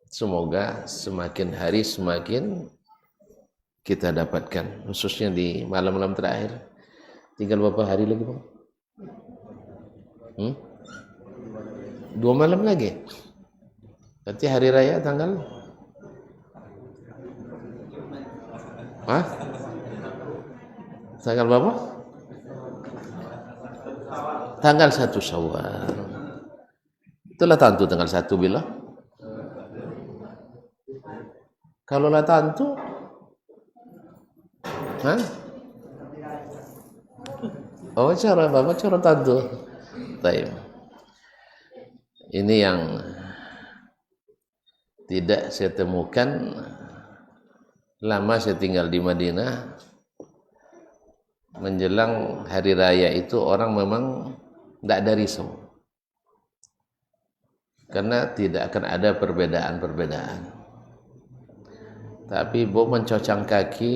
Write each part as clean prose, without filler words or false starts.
Semoga semakin hari semakin kita dapatkan, khususnya di malam-malam terakhir. Tinggal berapa hari lagi, Bang? 2 malam lagi. Berarti hari raya tanggal tanggal berapa? Tanggal 1 Syawal. Itulah tentu tanggal 1 bila. Kalau lah tentu, oh cara Bapak cara tentu. Baik. Ini yang tidak saya temukan lama saya tinggal di Madinah. Menjelang hari raya itu orang memang tidak ada risau, karena tidak akan ada perbedaan-perbedaan. Tapi mencocang kaki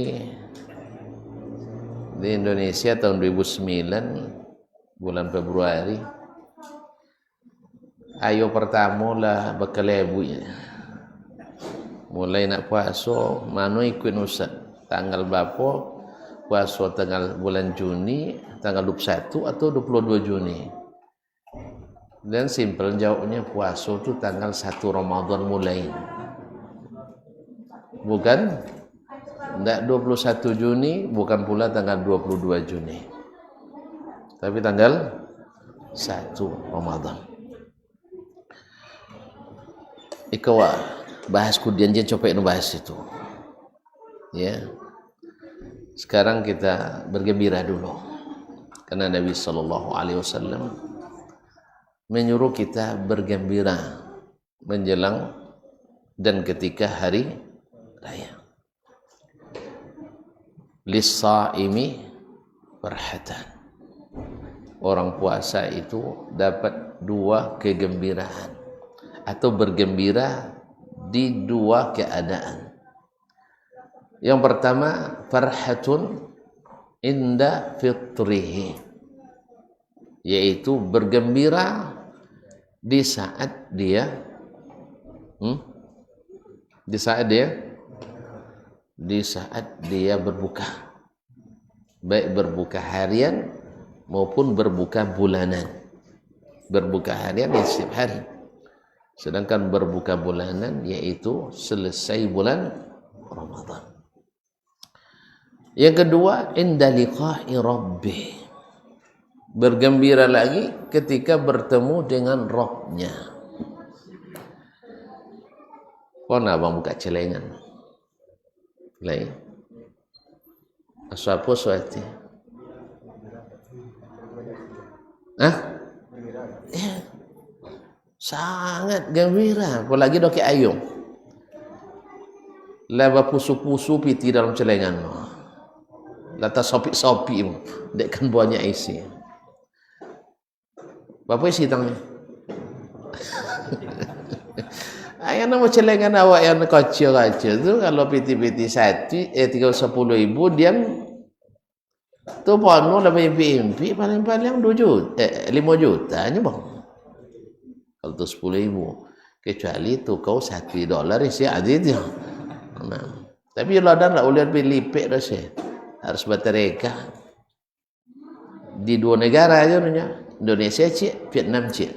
di Indonesia tahun 2009 bulan Februari, ayo pertama lah bekelebu ya. Mulai nak puasa, mano ikut Ustaz. Tanggal berapa puasa, tanggal bulan Juni, tanggal 21 atau 22 Juni. Dan simple jawabnya, puasa itu tanggal 1 Ramadan mulai. Bukan tidak 21 Juni, bukan pula tanggal 22 Juni. Tapi tanggal 1 Ramadan. Ikawa bahas kudian jen copek nu bahas itu. Ya. Sekarang kita bergembira dulu. Karena Nabi sallallahu alaihi wasallam menyuruh kita bergembira menjelang dan ketika hari raya. Lis-shaimi farhatan. Orang puasa itu dapat 2 kegembiraan atau bergembira di 2 keadaan. Yang pertama, farhatun inda fitrihi, yaitu bergembira di saat dia berbuka, baik berbuka harian maupun berbuka bulanan. Berbuka harian ya setiap hari, sedangkan berbuka bulanan yaitu selesai bulan Ramadan. Yang kedua, inda liqa'i rabbih, bergembira lagi ketika bertemu dengan Rabbnya. Kau abang buka celengan lain apa suatu sangat gembira, apalagi doki ayung laba pusu-pusu piti dalam celengan lata sopi-sopi dekkan banyak isi. Bapak isi tangnya ayah nama celengan awak yang kacau-kacau tu kalau piti-piti 310.000 dia tu pono lebih impi paling-paling 5 juta nya bang. Kalau tu 10.000, kecuali tu kau $1 isi adit ya. Nah, tapi kalau ada nak ulian pilipik dah sih harus bertereka di 2 negara aja nya, Indonesia cik, Vietnam cik.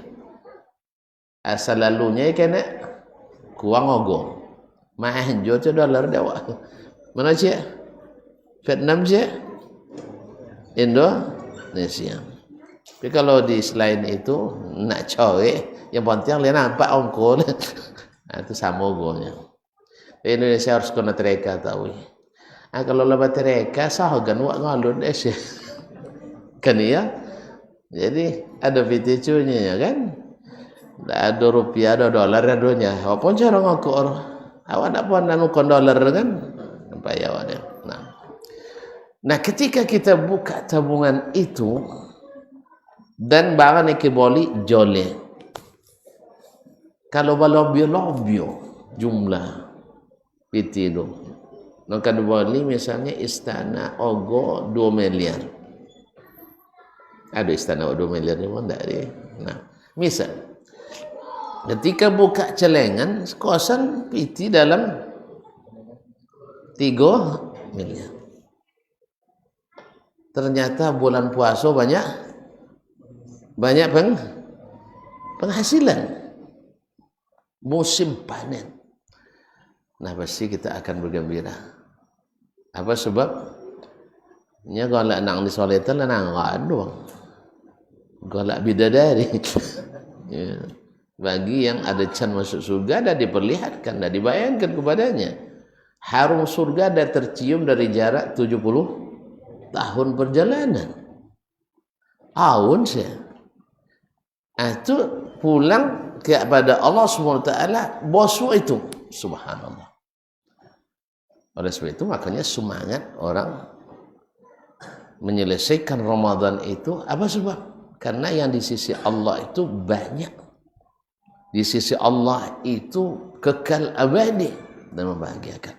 Asal lalunya kena kuang ogong, main jual dolar dewa. Mana cik? Vietnam cik, Indonesia. Tapi kalau di selain itu nak cowek, yang penting lihat nampak ongkol, nah, itu sama ogongnya. Indonesia harus kena tereka tahu. Kalau lebat tereka sahagan wak ngalun sih. Kan ya? Jadi ada VTC-nya ya kan? Ada rupiah, ada dolar, ada dunia. Apa cara ngaku orang? Awak nak pun nukon dolar kan? Nampak ya awak. Nah, ketika kita buka tabungan itu dan barang yang keboli jole. Kalau balobio jumlah PT itu. Nongkan boli misalnya istana ogo 2 miliar. Ada istana 2 miliar ni pun tak ada. Nah, misal Ketika buka celengan, kosan piti dalam 3 miliar. Ternyata bulan puasa banyak penghasilan. Musim panen. Nah, pasti kita akan bergembira. Apa sebab? Nya kalau nang di soletan nang doang. Golak bidadari. Ya. Bagi yang ada can masuk surga, dah diperlihatkan, dah dibayangkan kepadanya. Harum surga dah tercium dari jarak 70 tahun perjalanan. Awun saya. Itu pulang kepada Allah SWT, bosmu itu. Subhanallah. Oleh sebab itu makanya semangat orang menyelesaikan Ramadan itu. Apa sebab? Karena yang di sisi Allah itu banyak. Di sisi Allah itu kekal abadi dan membahagiakan.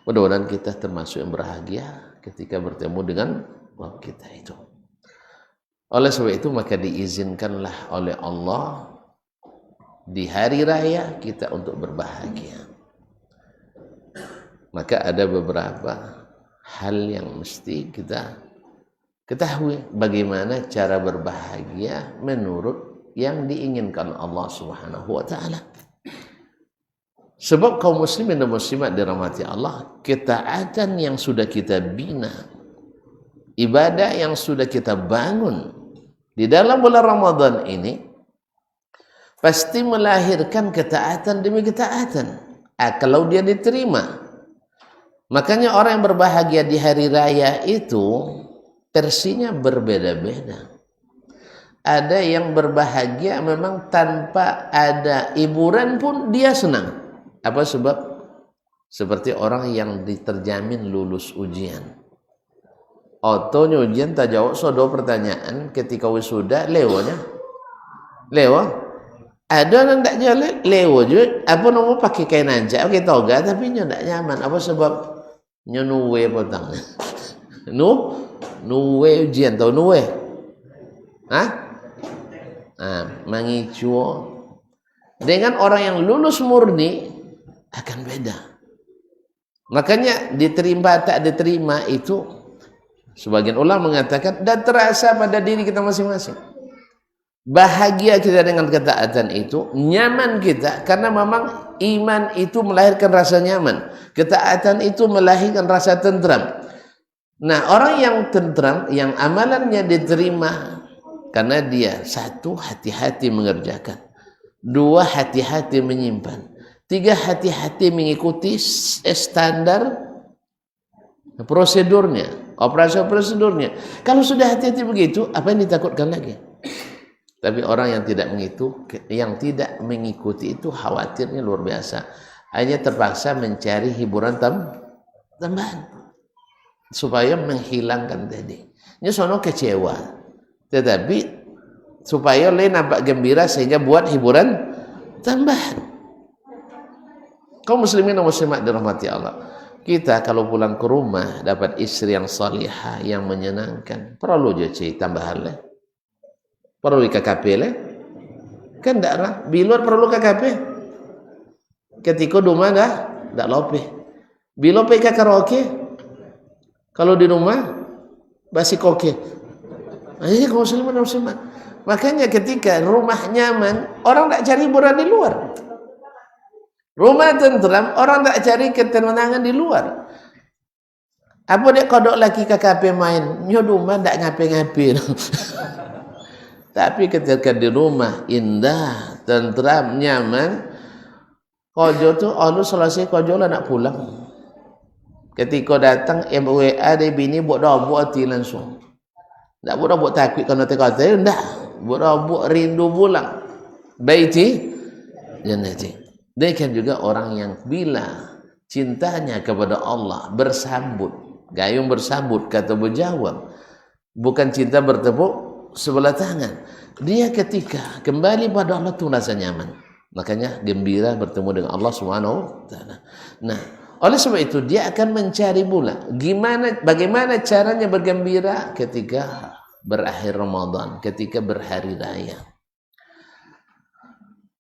Mudah-mudahan kita termasuk yang berbahagia ketika bertemu dengan Rabb kita itu. Oleh sebab itu maka diizinkanlah oleh Allah di hari raya kita untuk berbahagia. Maka ada beberapa hal yang mesti kita ketahui bagaimana cara berbahagia menurut yang diinginkan Allah Subhanahu wa taala. Sebab kaum muslimin dan muslimat dirahmati Allah, ketaatan yang sudah kita bina, ibadah yang sudah kita bangun di dalam bulan Ramadan ini pasti melahirkan ketaatan demi ketaatan. Kalau dia diterima. Makanya orang yang berbahagia di hari raya itu versinya berbeda-beda. Ada yang berbahagia memang tanpa ada hiburan pun dia senang. Apa sebab? Seperti orang yang diterjamin lulus ujian. Otonya ujian tak jawab sodo pertanyaan ketika wisuda lewonya. Lewo. Ada yang tak jalan lewo juga. Apa nama pakai kain aja, pakai toga tapi nya tak nyaman. Apa sebab? Nya nuwe potong. Nuwe ujian tahu nuwe? Hah? Mengicu dengan orang yang lulus murni akan beda. Makanya diterima tak diterima itu sebagian ulama mengatakan dan terasa pada diri kita masing-masing. Bahagia kita dengan ketaatan itu, nyaman kita karena memang iman itu melahirkan rasa nyaman, ketaatan itu melahirkan rasa tentram. Nah, orang yang tentram, yang amalannya diterima karena dia satu hati-hati mengerjakan, dua hati-hati menyimpan, tiga hati-hati mengikuti standar prosedurnya, operasi prosedurnya. Kalau sudah hati-hati begitu, apa yang ditakutkan lagi? Tapi orang yang tidak mengikuti itu khawatirnya luar biasa. Hanya terpaksa mencari hiburan tambahan supaya menghilangkan tadi. Ini sono kecewa. Tetapi supaya lain nampak gembira sehingga buat hiburan tambahan. Kaum muslimin dan muslimat dirahmati Allah. Kita kalau pulang ke rumah dapat istri yang salihah, yang menyenangkan, perlu je tambahan lah. Perlu KKP lah. Kan tak lah. Biluar perlu KKP. Ketika di rumah dah tak lope. Bila pergi karaoke, kalau di rumah basi koke. Ini kaum muslimin dan muslimat. Makanya ketika rumah nyaman, orang tak cari hiburan di luar. Rumah tentram, orang tak cari ketenangan di luar. Apa dia kodok lagi KKP main? Nyo rumah tak ngapain-ngapain. Tapi ketika di rumah indah, tentram, nyaman, kojo tu Allah selesai kojo lah nak pulang. Ketika datang MWA dari bini buat buat hati langsung. Tak buat takut kalau kata tak. Buat rindu pulang. Baiti jannati. Demikian juga orang yang bila cintanya kepada Allah bersambut, gayung bersambut kata berjawab, bukan cinta bertepuk sebelah tangan. Dia ketika kembali pada Allah itu rasa nyaman. Makanya gembira bertemu dengan Allah Subhanahu wa taala. Nah, oleh sebab itu dia akan mencari pula bagaimana caranya bergembira ketika berakhir Ramadan, ketika berhari raya.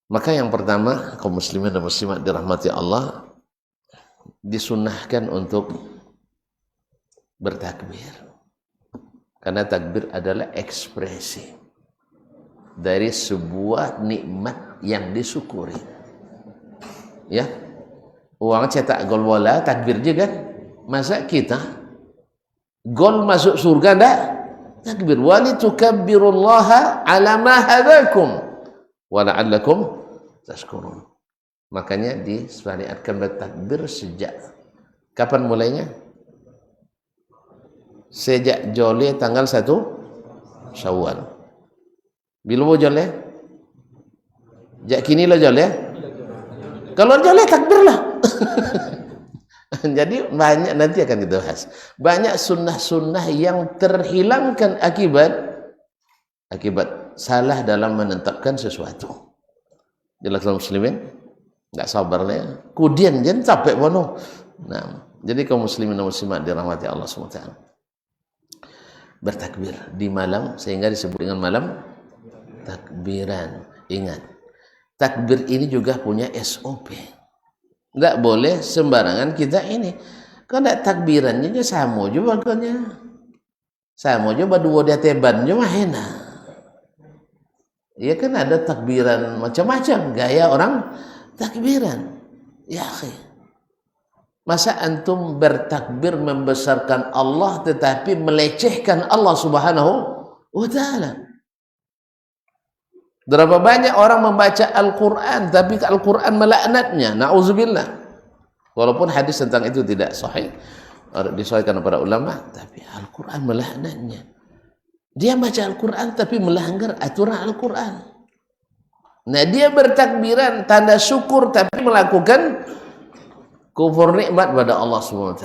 Maka yang pertama, kaum muslimin dan muslimat dirahmati Allah, disunnahkan untuk bertakbir. Karena takbir adalah ekspresi dari sebuah nikmat yang disyukuri. Ya, uang cetak gol bola, takbir juga. Masa kita gol masuk surga enggak? Takbir. Walitukabbirullaha ala ma hadakum wa la'allakum tashkurun. Makanya disyariatkan bertakbir sejak kapan mulainya? Sejak jole tanggal 1 Syawal. Bila mau jole? Jak kini lah jole. Kalau jole takbirlah. Jadi banyak, nanti akan kita bahas, banyak sunnah-sunnah yang terhilangkan akibat salah dalam menetapkan sesuatu. Jelas kaum muslimin enggak sabarnya kudian jen capek bono. Nah, jadi kaum muslimin dan muslimat dirahmati Allah SWT, bertakbir di malam sehingga disebut dengan malam takbiran. Ingat, takbir ini juga punya SOP. Enggak boleh sembarangan kita ini. Kalau enggak takbirannya sama juga bagusnya. Sama juga dua dia teban juga enak. Ya kan ada takbiran macam-macam gaya orang takbiran. Ya akhi, masa antum bertakbir membesarkan Allah tetapi melecehkan Allah Subhanahu wa taala? Berapa banyak orang membaca Al-Quran tapi Al-Quran melaknatnya, na'udzubillah. Walaupun hadis tentang itu tidak sahih, disahihkan para ulama, tapi Al-Quran melaknatnya. Dia baca Al-Quran tapi melanggar aturan Al-Quran. Nah, dia bertakbiran tanda syukur tapi melakukan kufur nikmat pada Allah SWT.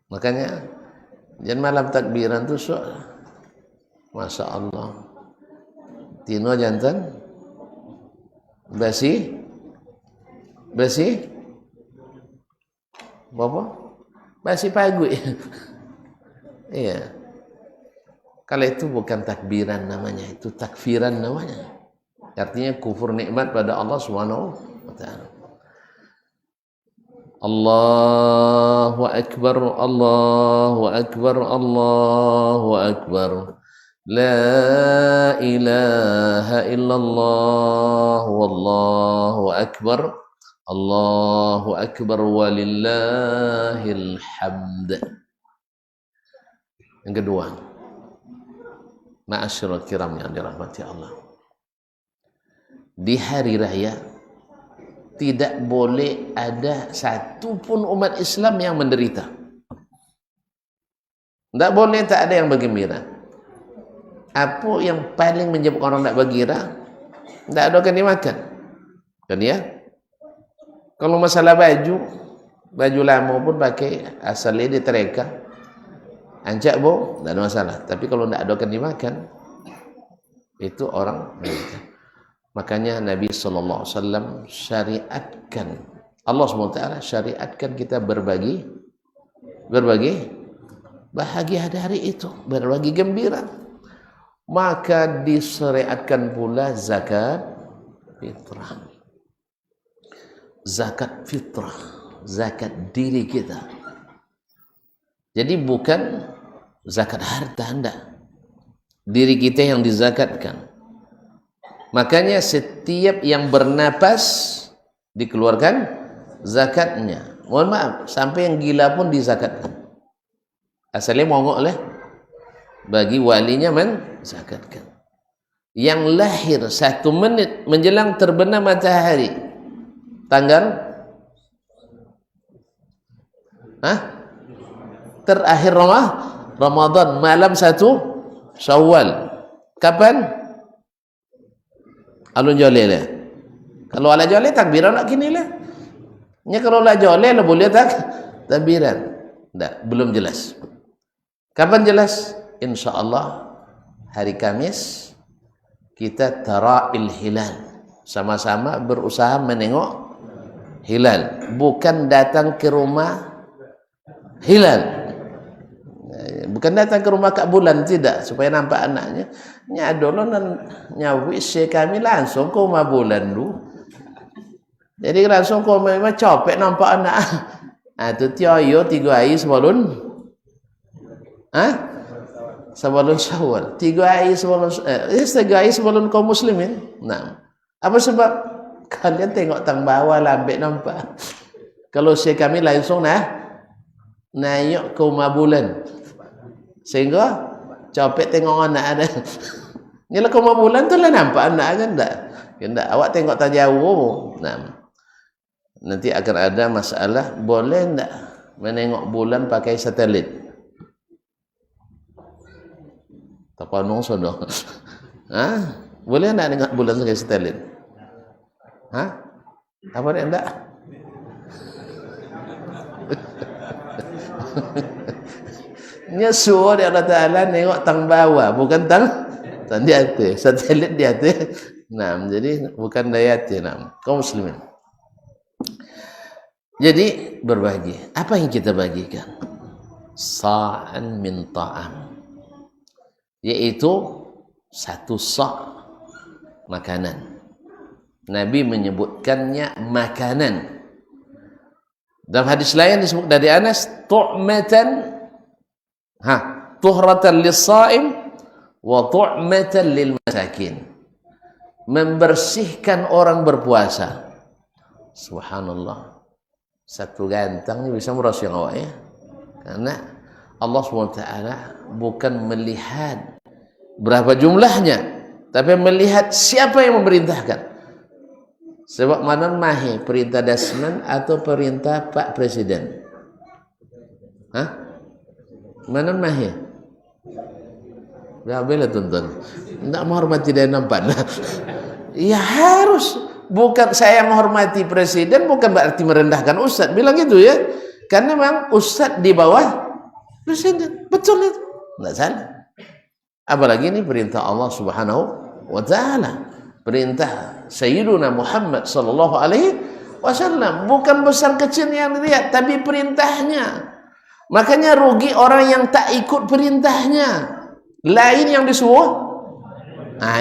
Makanya jangan malam takbiran tu Masya Allah, tino jantan basi apa? Basi pagi. Iya. Kalau itu bukan takbiran namanya, itu takfiran namanya. Artinya kufur nikmat pada Allah Subhanahu wa taala. Allahu akbar, Allahu akbar, Allahu akbar. La ilaha illallah wallahu akbar. Allahu akbar walillahil hamd. Yang kedua, ma'asyiral kiram yang dirahmati Allah, di hari raya tidak boleh ada satu pun umat Islam yang menderita. Tidak boleh, tak ada yang bergembira. Apa yang paling menyebabkan orang tidak bergembira? Tidak ada akan dimakan. Kan ya? Kalau masalah baju lama pun pakai asalnya ditereka, ancak bo, tidak ada masalah. Tapi kalau tidak ada akan dimakan, itu orang menderita. Makanya Nabi SAW syariatkan, Allah SWT syariatkan kita berbagi bahagia hari itu, berbagi gembira. Maka disyariatkan pula zakat fitrah. Zakat fitrah, zakat diri kita. Jadi bukan zakat harta, enggak. Diri kita yang dizakatkan. Makanya setiap yang bernapas dikeluarkan zakatnya. Mohon maaf, sampai yang gila pun dizakatkan. Asalnya mongok lah, bagi walinya menzakatkan. Yang lahir 1 menit menjelang terbenam matahari, tanggal terakhir Ramadan, malam 1 Syawal. Kapan? Alun jole lah. Kalau ala jole takbiran nak kini lah. Nya kalau ala jole lah boleh takbiran. Tak, belum jelas. Kapan jelas? InsyaAllah hari Kamis kita tara'il hilal. Sama-sama berusaha menengok hilal. Bukan datang ke rumah hilal. Bukan datang ke rumah Kak Bulan, tidak, supaya nampak anaknya. nya dulu nan nyawi se kami langsung ko 5 bulan lu. Jadi langsung ko memang capek nampak anak. Ah tu tioyo 3 hari sebelum sebelum Syawal. 3 hari sebelum 3 hari sebelum kaum muslimin. Nah. Apa sebab kalian tengok tang bawah lambek nampak. Kalau saya kami langsung naik ke 5 bulan. Sehingga capek tengok anak ada. Nila ke 5 bulan tu lah nampak anak kan tak? Kan tak? Awak tengok tak jauh. Nah. Nanti akan ada masalah boleh tak menengok bulan pakai satelit? Tak panong sono. Boleh tak tengok bulan pakai satelit? Apa dia enggak? Nya suruh dia Allah Ta'ala nengok tang bawah, bukan tang di atas. Satelit di atas. Nah, jadi bukan dari atas. Nah, kaum muslimin. Jadi berbagi. Apa yang kita bagikan? Sa'an min ta'am. Yaitu 1 sa' makanan. Nabi menyebutkannya makanan. Dalam hadis lain disebut dari Anas, tu'matan tuhratan lis-sha'im wa tu'matan lil masakin. Membersihkan orang berpuasa. Subhanallah. Satu gantang bisa merasa awak ya. Karena Allah SWT bukan melihat berapa jumlahnya, tapi melihat siapa yang memerintahkan. Sebab mana mahi perintah Dasman atau perintah Pak Presiden? Mana mahi? Ya bela tuntun. Tidak menghormati dia nampak. Ya harus. Bukan saya menghormati presiden bukan berarti merendahkan ustaz. Bilang gitu ya. Karena memang ustaz di bawah presiden. Betul itu. Tidak salah. Apalagi ini perintah Allah Subhanahu wa taala. Perintah Sayyiduna Muhammad sallallahu alaihi wasallam. Bukan besar kecil yang dilihat, tapi perintahnya. Makanya rugi orang yang tak ikut perintahnya. Lain yang disuruh.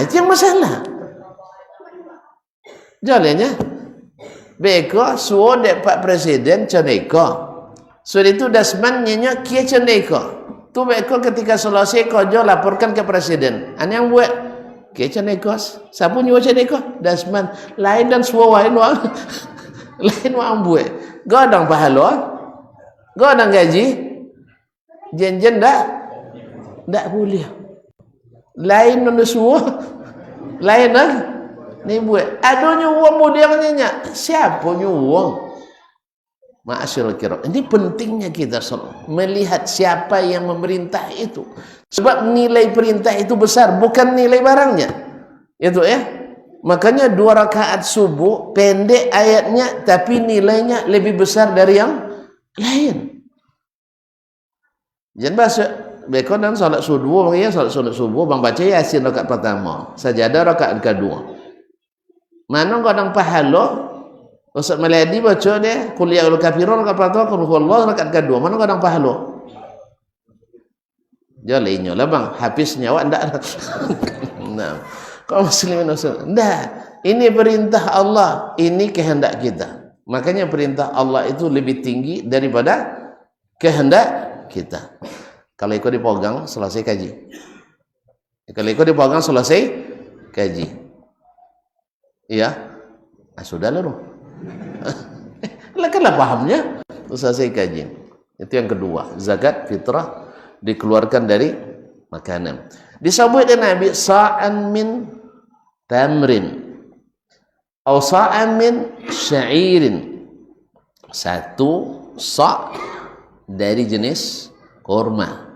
Itu yang masalah. Jalannya beko suruh dek Pak Presiden ceneka. Sudah itu Dasman nyenyak kia ceneka. Tu beko ketika selesai kojo laporkan ke Presiden. Yang buat kia ceneka. Siapa nyuruh ceneka? Dasman. Lain dan suruh lain wang. Lain wang buat. Godang pahala. Godang gaji. Jen-jen tak boleh. Lain dan suruh. Lain ni buat. Ada nyuruh modernnya. Siapa nyuruh? Ma'asyil kiram. Ini pentingnya kita melihat siapa yang memerintah itu. Sebab nilai perintah itu besar, bukan nilai barangnya. Itu ya. Makanya 2 rakaat subuh pendek ayatnya, tapi nilainya lebih besar dari yang lain. Jangan bahasa bekon dan salat subuh, makanya salat subuh bang baca Yasin rakaat pertama, sajadah rakaat kedua. Mana kadang pahala Ustaz Maladi baca dia Qul ya ayyuhal kafirun rakaat pertama, Qul huwallahu rakaat kedua. Mana kadang pahala? Jalannya lah bang, habisnya awak ndak. Nah, kaum muslimin ndak. Ini perintah Allah, ini kehendak kita. Makanya perintah Allah itu lebih tinggi daripada kehendak kita. Kalau ikut dipegang selesai kaji. Kalau ikut dipegang selesai kaji. Iya, sudah lah dong. Lah pahamnya, selesai kaji. Itu yang kedua, zakat fitrah dikeluarkan dari makanan. Disebut Nabi sa'an min tamrin, atau sa'an min sya'irin. 1 sa' dari jenis kurma,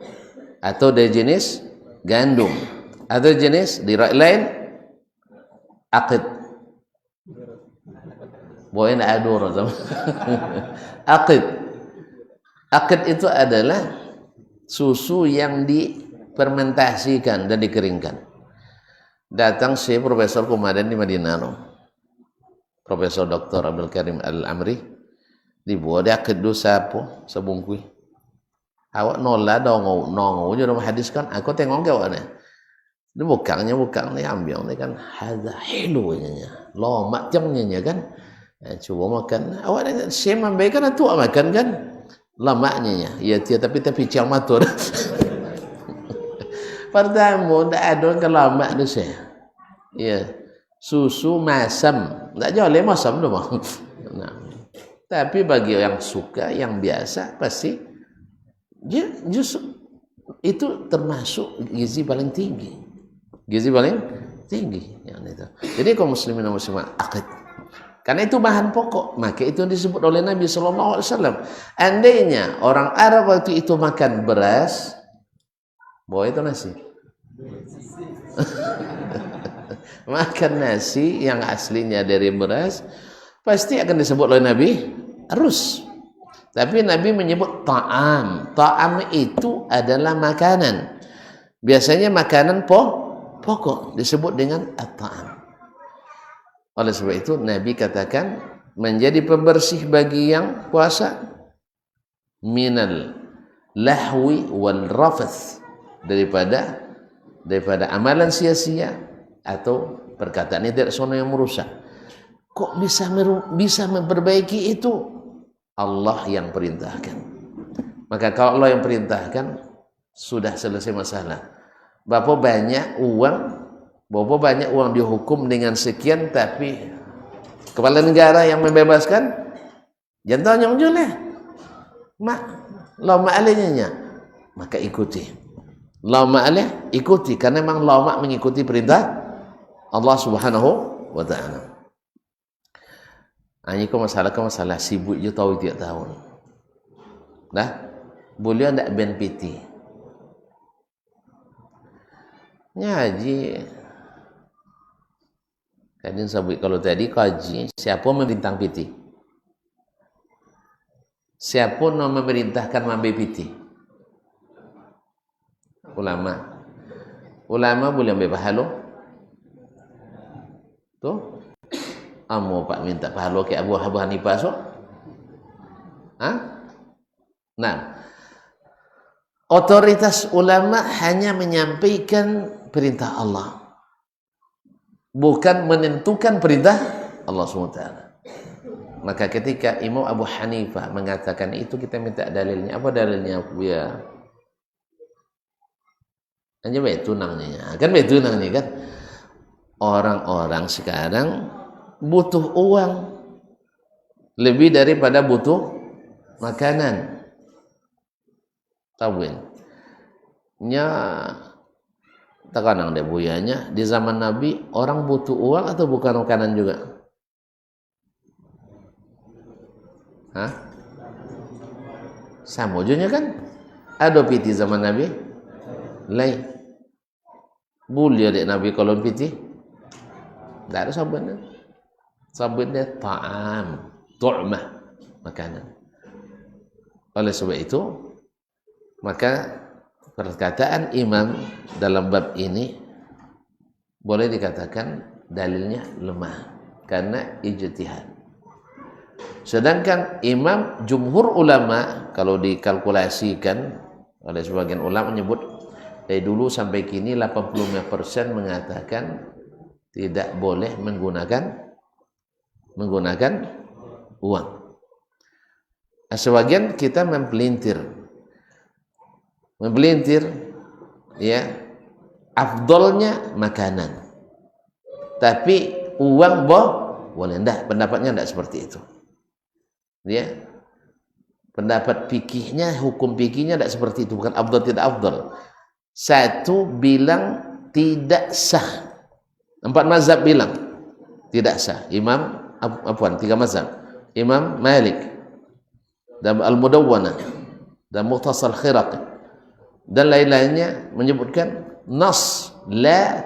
atau dari jenis gandum, atau jenis di lain aqid. Boleh nak adur sama. Aqid. Aqid itu adalah susu yang difermentasikan dan dikeringkan. Datang si Profesor kemarin di Madinah, Profesor Dr. Abdul Karim Al-Amri, dibuat dia aqid do sapo sabungkui. Awak nolak dong nongou je dalam hadis kan. Aku tengok ke awak ni. Ini bukannya ambil ni kan hadza hilunya. Lo mak tiangnya kan. Coba makan. Awak ni saya membaikan tu makan kan. Lamaknya ya dia tapi ciang matur. Pertama ndak ada kan lamak tu saya. Ya. Susu masam. Ndak jauh masam tu mah. Nah. Tapi bagi yang suka, yang biasa pasti justru itu termasuk gizi paling tinggi. Gizi paling tinggi yang itu. Jadi kaum muslimin dan muslimat akid. Karena itu bahan pokok, maka itu disebut oleh Nabi sallallahu alaihi wasallam. Andainya orang Arab waktu itu makan beras, bahwa itu nasi. Makan nasi yang aslinya dari beras, pasti akan disebut oleh Nabi arus. Tapi Nabi menyebut ta'am. Ta'am itu adalah makanan. Biasanya makanan pokok disebut dengan at-ta'am. Oleh sebab itu Nabi katakan menjadi pembersih bagi yang puasa minal lahwi wal rafath, daripada amalan sia-sia atau perkataan yang tidak senonoh yang merusak. Kok bisa memperbaiki itu? Allah yang perintahkan. Maka kalau Allah yang perintahkan, sudah selesai masalah. Bapak banyak uang dihukum dengan sekian, tapi kepala negara yang membebaskan, jangan tanya lah. Lama alihnya, maka ikuti. Lama alih ikuti, karena memang lama mengikuti perintah Allah Subhanahu wa Ta'ala. Ini masalah sibuk je tahu tiap tahun. Dah, boleh ndak ben PT? Ngaji. Kadang sabut kalau tadi kaji, siapa memerintah PT? Siapa yang memerintahkan mambe PT? Ulama. Ulama boleh ambil pahala. Tu? Amo pak minta pahala ke Abu Hanifah so? Nah, otoritas ulama hanya menyampaikan perintah Allah, bukan menentukan perintah Allah SWT. Maka ketika Imam Abu Hanifah mengatakan itu, kita minta dalilnya. Apa dalilnya? Ya, hanya baik tunangnya. Kan baik tunangnya kan. Orang-orang sekarang butuh uang lebih daripada butuh makanan. Tahuin. Nya terkadang deh buyanya di zaman Nabi orang butuh uang atau bukan makanan juga? Hah? Sama ujungnya kan? Ada piti zaman Nabi? Lain. Boleh dek Nabi kalau piti? Tak ada sabunnya. Sabunnya ta'am, tu'mah, makanan. Oleh sebab itu, maka perkataan imam dalam bab ini boleh dikatakan dalilnya lemah karena ijtihad. Sedangkan imam jumhur ulama kalau dikalkulasikan oleh sebagian ulama menyebut dari dulu sampai kini 85% mengatakan tidak boleh menggunakan uang. Sebagian kita mempelintir ya, afdolnya makanan, tapi uang boleh ndak? Pendapatnya ndak seperti itu. Ya, pendapat fikihnya, hukum fikihnya ndak seperti itu, bukan afdol tidak afdol. Satu bilang tidak sah, 4 mazhab bilang tidak sah. Tiga mazhab, Imam Malik dan Al-Mudawwanah dan Mukhtasar Khiraqi dan lain-lainnya menyebutkan nas la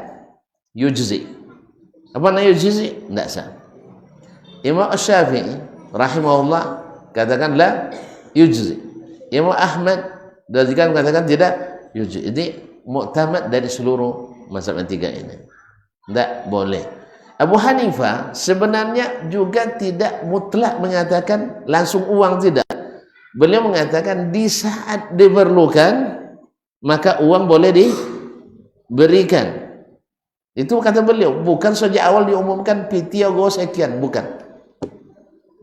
yujzi. Apa nak yujzi? Tidak sah. Imam Asy-Syafi'i rahimahullah katakan la yujzi. Imam Ahmad dan juga katakan tidak yujzi. Ini muktamad dari seluruh mazhab yang tiga ini. Tidak boleh. Abu Hanifah sebenarnya juga tidak mutlak mengatakan langsung uang, tidak. Beliau mengatakan di saat diperlukan maka uang boleh diberikan. Itu kata beliau, bukan sejak awal diumumkan piti go sekian, bukan.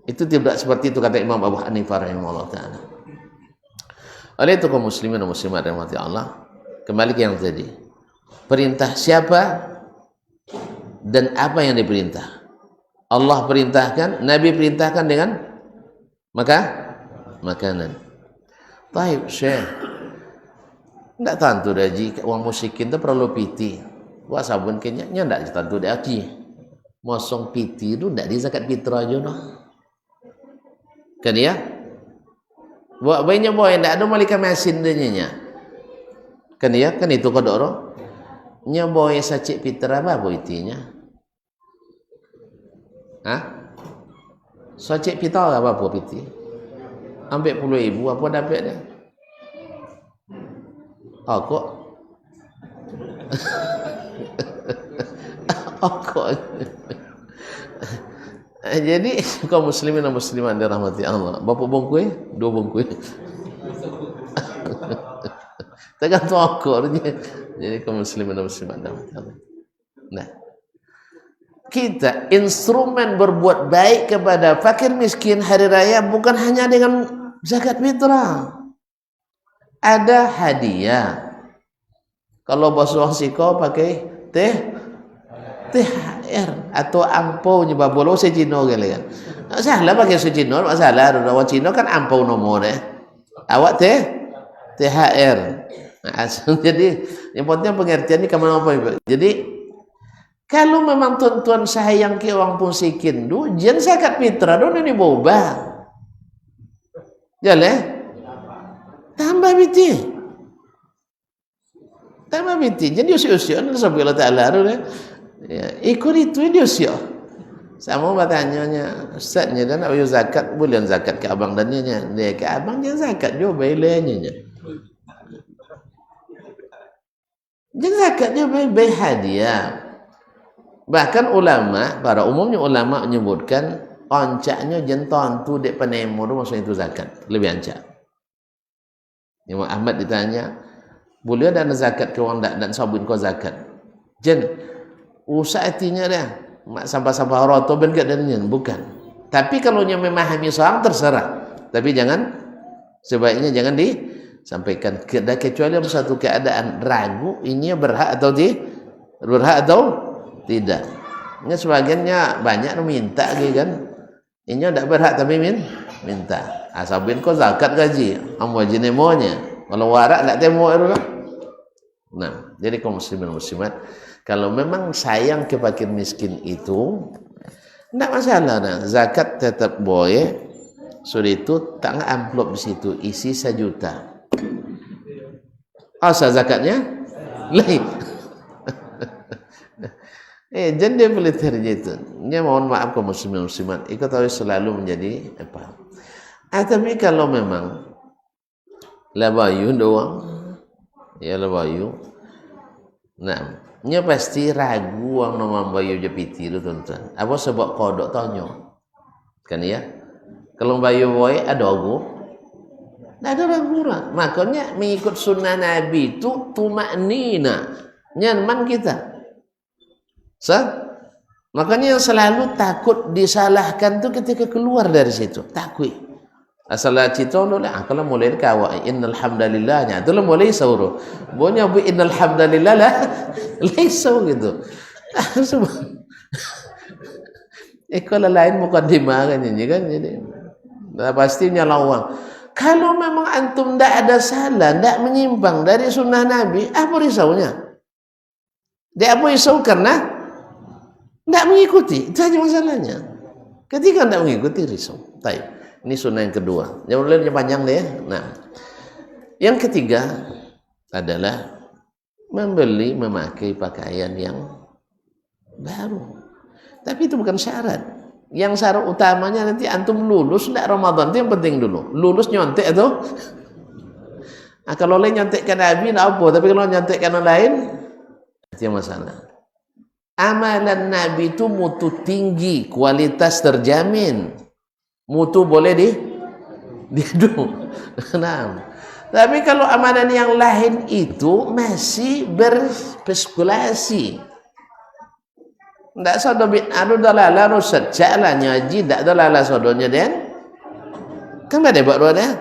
Itu tidak seperti itu kata Imam Abu Hanifah rahimahullah taala. Oleh itu kaum muslimin dan muslimat rahmati Allah, kembali ke yang tadi. Perintah siapa dan apa yang diperintah? Allah perintahkan, Nabi perintahkan dengan makanan. Taib Syekh. Tidak tentu daji uang musikin itu perlu piti. Wah sabun kenyaknya tidak tentu daji. Mosong piti itu tidak di zakat fitrah aja noh. Kan ya? Buat bayinya boy tidak ada malika mesin denya. Kan ya? Kan itu kodoro. Nya boy sacik fitrah apa itinya? Hah? Sacik fitrah apa piti? Ambil 10.000 apa dapat dia? Oh kok? Oh kok? Jadi kaum muslimin dan muslimat dirahmati Allah. Berapa bungkus? 2 bungkus. Tergantung akurnya. Jadi kaum muslimin dan muslimat dirahmati Allah. Nah, kita instrumen berbuat baik kepada fakir miskin hari raya bukan hanya dengan zakat fitrah. Ada hadiah. Kalau bos siko pakai THR atau angpau nyoba bolo secino kali kan. Salah pakai secino, masalah orang Cina kan angpau nomornya. Awak THR. Nah, jadi yang penting pengertian ini kemana apa. Jadi kalau memang tuan-tuan sayang ke orang pun sikin du, jangan zakat fitrah do ini boba. Jalan tambah biti. Tambah biti. Jadi usia-usia sampai Allah Ta'ala ya, ikut itu dia usia. Sama bertanya Ustaznya dan nak zakat boleh zakat ke abang dan dia ke abang dia zakat dia bailanya. Dia zakat dia bail hadiah. Bahkan ulama, para umumnya ulama menyebutkan oncaknya jenton tu dek penemu tu maksudnya itu zakat, lebih ancak. Imam Ahmad ditanya, boleh ada zakat ke orang dan sabun kau zakat? Jen, usah artinya dah, mak sampah-sampah roto ben kat dan bukan. Tapi kalau nya memahami soal terserah. Tapi sebaiknya jangan disampaikan. Kecuali dalam satu keadaan ragu, ini berhak atau tidak. Ini sebagiannya banyak minta gitu kan. Ini tidak berhak tapi minta. Asabin kau zakat gaji, amwa jinemonya. Kalau warak tak temo itu lah. Nah, jadi kaum muslimin muslimat, kalau memang sayang ke fakir miskin itu tidak masalah. Nah, zakat tetap boleh. Sudah itu tak amplop di situ isi 1 juta. Asal zakatnya lain. Jangan dia boleh terjadi itu. Dia mohon maaf kaum muslimin muslimat. Ikut harus selalu menjadi apa? Tapi kalau memang labayu doang, ya labayu. Nah, nya pasti ragu orang nama bayu jepiti itu tuan-tuan. Apa sebab kodok tonyo? Kan ya? Kalau bayu boy ada ragu. Tidak ada ragu lah. Makanya mengikut sunnah Nabi itu tumaknina. Nyaman kita. Makanya yang selalu takut disalahkan tu ketika keluar dari situ. Takut. Asal cita lah. Kalau mulai kawai innal hamdalillahnya. Itulah mulai sauro. Bonya bu innal hamdalillah lah. Laisau gitu. Kalau lain mukaddimah kan ini kan jadi. Pastinya lawang. Kalau memang antum tidak ada salah, tidak menyimpang dari sunnah Nabi, apa risaunya? Dia apa risau karena tidak mengikuti, itu saja masalahnya. Ketika tidak mengikuti risau. Baik, ini sunnah yang kedua. Yang lainnya panjang deh. Nah, yang ketiga adalah memakai pakaian yang baru. Tapi itu bukan syarat. Yang syarat utamanya nanti antum lulus tidak Ramadan, itu yang penting dulu. Lulus nyontek atau kalau lain nyontekkan Nabi tidak apa, tapi kalau nyontekkan yang lain itu yang masalah. Amalan Nabi itu mutu tinggi, kualitas terjamin. Mutu boleh diadu. Nah, tapi kalau amalan yang lain itu masih berspekulasi. Ndak sodo bid'ah do dalalah rusad caklah nyaji ndak dalalah sodonya den. Kan ada buat dua dah.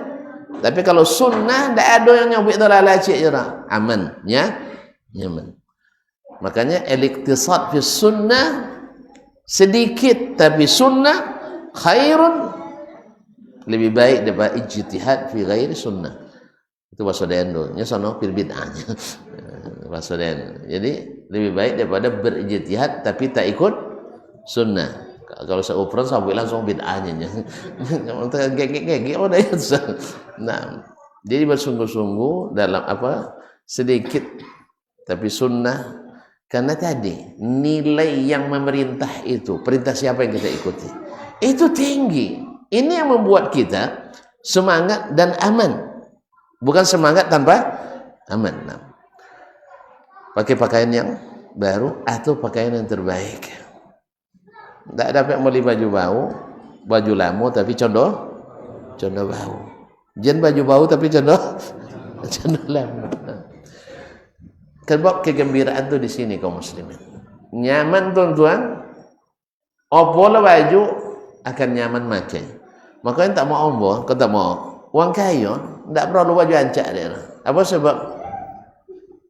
Tapi kalau sunnah ndak ada yang nyabut dalalah cik jera. Aman, ya. Nyaman. Makanya al-iktisad fi sunnah sedikit tapi sunnah khairun lebih baik daripada ijtihad fi ghairi sunnah. Itu bahasa dendo nya sono fil bid'ahnya. Bahasa den. Jadi lebih baik daripada berijtihad tapi tak ikut sunnah. Kalau seuperan sampai langsung bid'ahnya nya. Gek-gek oh dah. Nah, jadi bersungguh-sungguh dalam apa? Sedikit tapi sunnah. Karena tadi nilai yang memerintah itu, perintah siapa yang kita ikuti, itu tinggi. Ini yang membuat kita semangat dan aman. Bukan semangat tanpa aman. Nah, pakai pakaian yang baru atau pakaian yang terbaik. Tak dapat beli baju lama tapi condong bau. Jangan baju bau tapi condong lama. Sebab kegembiraan tu di sini kaum muslimin. Nyaman tuan-tuan. Opolah baju akan nyaman makai. Makanya tak mau ombo, kau tak mau. Wang kaya, tak perlu baju ancak dia. Apa sebab?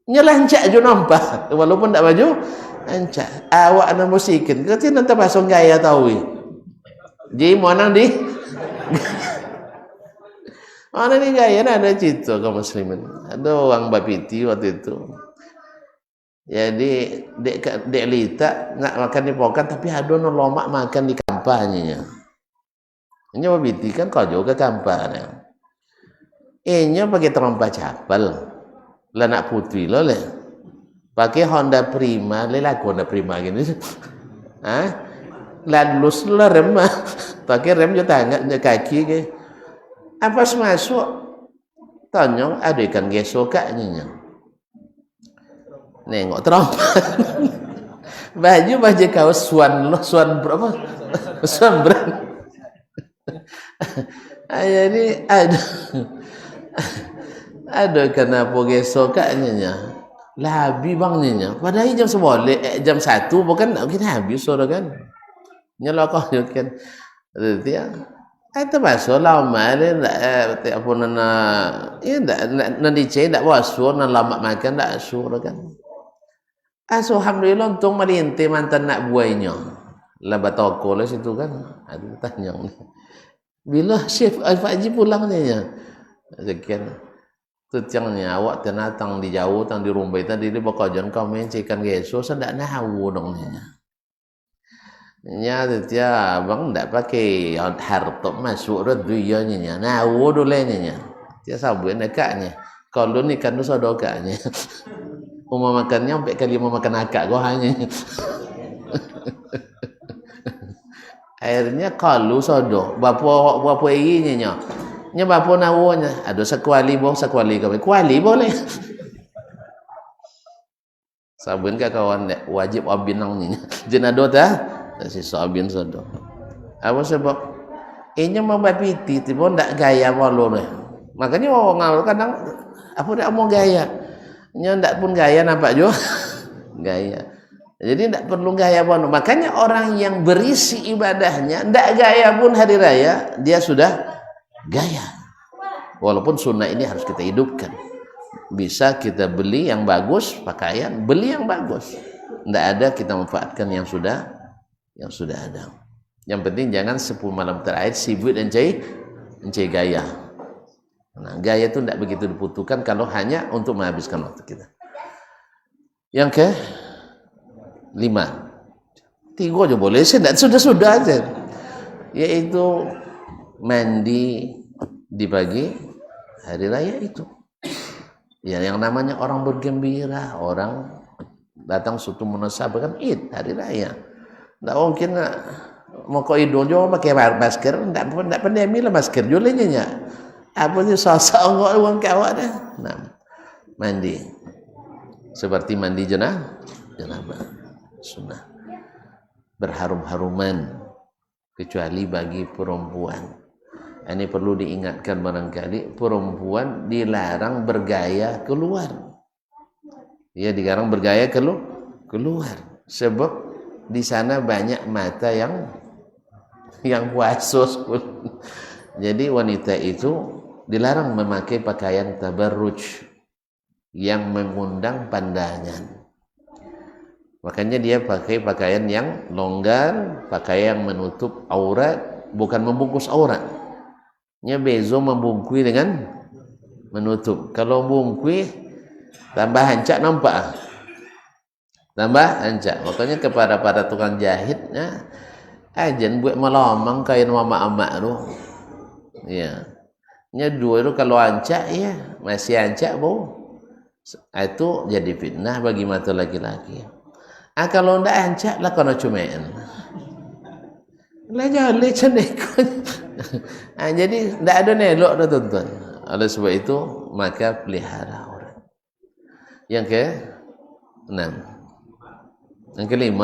Nyelancak je nampak. Walaupun tak baju ancak. Awak nak musikin. Kau tidak nanti pasang gaya tahu. Jadi mana di? Mana ni gaya ada cerita kaum muslimin. Ada orang bapiti waktu itu. Jadi dek lita nak makan di pokan tapi ada no lomak makan di kampanye. Ini bapiti kan kau juga kampanye. Ini pakai terompa capal. Lah nak putri lo le. Pakai Honda Prima, le laku Honda Prima gini. Ah? Lalus lo rem. Pakai rem je tangan je kaki ke. Apa masuk? Tanya ada ikan gesokaknya. Nengok terompa. baju kaos swan berapa? Swan brand. Jadi ada kena pogesokaknya labi bangnya padahal jam 11 jam 1 bukan nak kita habis sudah kan nyala kau kan dia kata bahasa lama dia tak apa nana ya nak dicek tak wasu nak lama makan tak asur kan alhamdulillah untung melintir mantan nak buainya lah batoko lah situ kan ada tanya bila Chef Al-Faji pulang dia sekian Tutiangnya awak tenatang di jauh tang di rumah itu dia bakajan kau mencikan geso sendak nahu dong nya. Nya dia bang ndak pakai harta masuk dunia nya nahu dolenya nya. Dia sabun akaknya. Kalau ni kan dosa dokanya. Umma makannya sampai kali mau makan akak gua hanya. Akhirnya kalau sodo bapa inya nya. Nya bapa nawanya ada sekuali kami kuali boleh sabun ka kawan wajib abinang ni jenado ta si sabin sodo apa sebab inya mabapiti tiba ndak gaya walau makanya orang kadang apa dak mau gaya nya ndak pun gaya nampak jo gaya jadi ndak perlu gaya pun makanya orang yang berisi ibadahnya ndak gaya pun hari raya dia sudah gaya. Walaupun sunnah ini harus kita hidupkan. Bisa kita beli yang bagus, pakaian, beli yang bagus. Tidak ada kita manfaatkan yang sudah ada. Yang penting jangan 10 malam terakhir sibuk dan cai gaya. Nah, gaya itu tidak begitu dibutuhkan kalau hanya untuk menghabiskan waktu kita. Yang ke 5. 3 aja boleh, sudah aja. Yaitu mandi di pagi hari raya itu. Ya yang namanya orang bergembira, orang datang suatu munasabah kan Id, hari raya. Enggak mungkin mau kau idul jo pakai masker, enggak pandemi lah masker julenya nya. Apa sih sosok orang kawat dah. Nah, mandi. Seperti mandi janabah. Sunnah. Berharum-haruman kecuali bagi perempuan. Ini perlu diingatkan barangkali perempuan dilarang bergaya keluar. Dia dilarang bergaya keluar sebab di sana banyak mata yang puasa. Jadi wanita itu dilarang memakai pakaian tabarruj yang mengundang pandangan. Makanya dia pakai pakaian yang longgar, pakaian yang menutup aurat, bukan membungkus aurat. Nya bezo membungkui dengan menutup. Kalau bungkui tambah hancak nampak. Tambah hancak. Makanya kepada para tukang jahitnya, ajan buat melamang kain mama-amak tu. Ya. Nya dua itu kalau hancak ya, masih hancak bu. Itu jadi fitnah bagi mata laki-laki. Kalau ndak hancak lah kena cumain. Lah jangan leceh. Jadi ndak ada nelok dah tuan-tuan. Oleh sebab itu maka pelihara aurat. Yang ke-6. Yang ke-5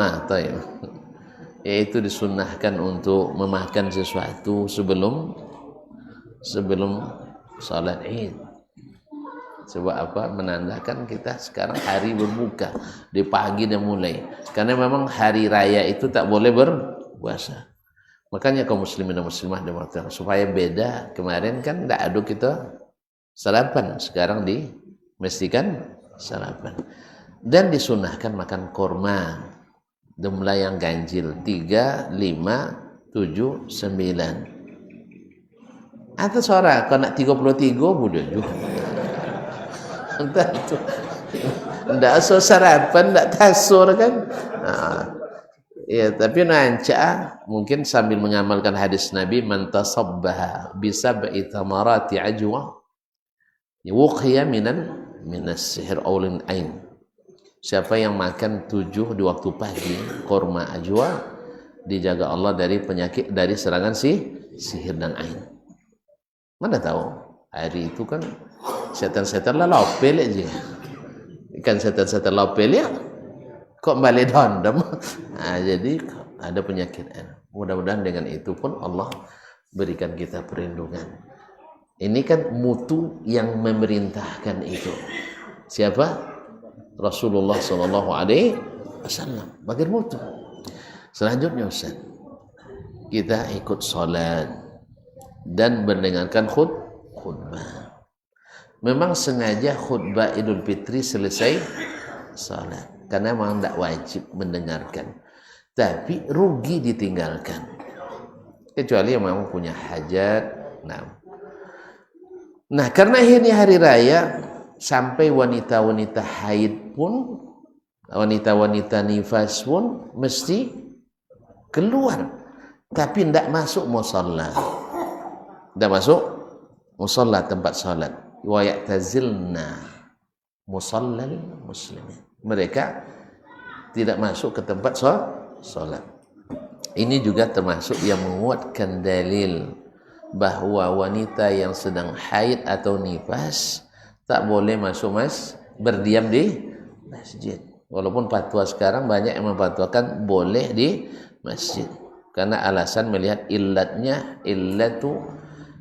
yaitu disunnahkan untuk memakan sesuatu sebelum salat Id. Sebab apa? Menandakan kita sekarang hari berbuka di pagi dah mulai. Karena memang hari raya itu tak boleh berpuasa. Makanya kaum muslimin dan muslimah dimatikan supaya beda. Kemarin kan tak ada kita sarapan, sekarang dimestikan sarapan. Dan disunahkan makan korma. Jumlah yang ganjil 3, 5, 7, 9. Atau suara kalau nak 33 boleh juga. Entah itu. Ndak asal sarapan, ndak tasur kan. Ya, tapi nanca mungkin sambil mengamalkan hadis Nabi, man tasabbaha bi sab'i thamarati ajwa yuqiya minas sihir aulin ain. Siapa yang makan 7 di waktu pagi korma ajwa, dijaga Allah dari penyakit, dari serangan sihir dan ain. Mana tahu hari itu kan setan-setan lah lopel aja. Ikan setan-setan lopel ya kok balik dondom. Jadi ada penyakit. Mudah-mudahan dengan itu pun Allah berikan kita perlindungan. Ini kan mutu yang memerintahkan itu. Siapa? Rasulullah SAW. Bagian mutu. Selanjutnya Ustaz, kita ikut salat dan mendengarkan khutbah. Memang sengaja khutbah Idul Fitri selesai salat, karena memang tidak wajib mendengarkan, tapi rugi ditinggalkan kecuali yang memang punya hajat. Nah karena ini hari raya, sampai wanita-wanita haid pun, wanita-wanita nifas pun mesti keluar, tapi tidak masuk musalla, tidak masuk musalla tempat salat. Wa ya'tazilna musallal muslimin. Mereka tidak masuk ke tempat salat. Ini juga termasuk yang menguatkan dalil bahwa wanita yang sedang haid atau nifas tak boleh masuk berdiam di masjid. Walaupun fatwa sekarang banyak yang memfatwakan boleh di masjid, karena alasan melihat illatnya, illatu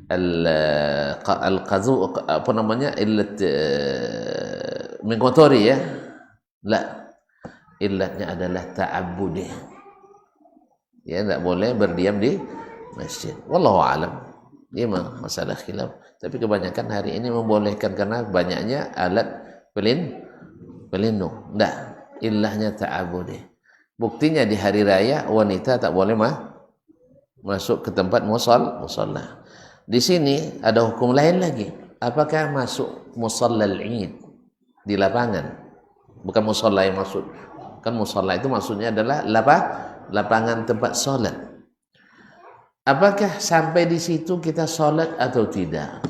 al-qazu, apa namanya, illat mengotori ya. La, illatnya adalah ta'abbudi. Ya, tidak boleh berdiam di masjid. Wallahu alam. Ini masalah khilaf. Tapi kebanyakan hari ini membolehkan karena banyaknya alat pelindung. Tidak, illahnya ta'abbudi. Buktinya di hari raya wanita tak boleh masuk ke tempat musalla. Di sini ada hukum lain lagi. Apakah masuk musallal Id di lapangan? Bukan musalla yang maksud. Kan musalla itu maksudnya adalah lapangan tempat salat. Apakah sampai di situ kita salat atau tidak?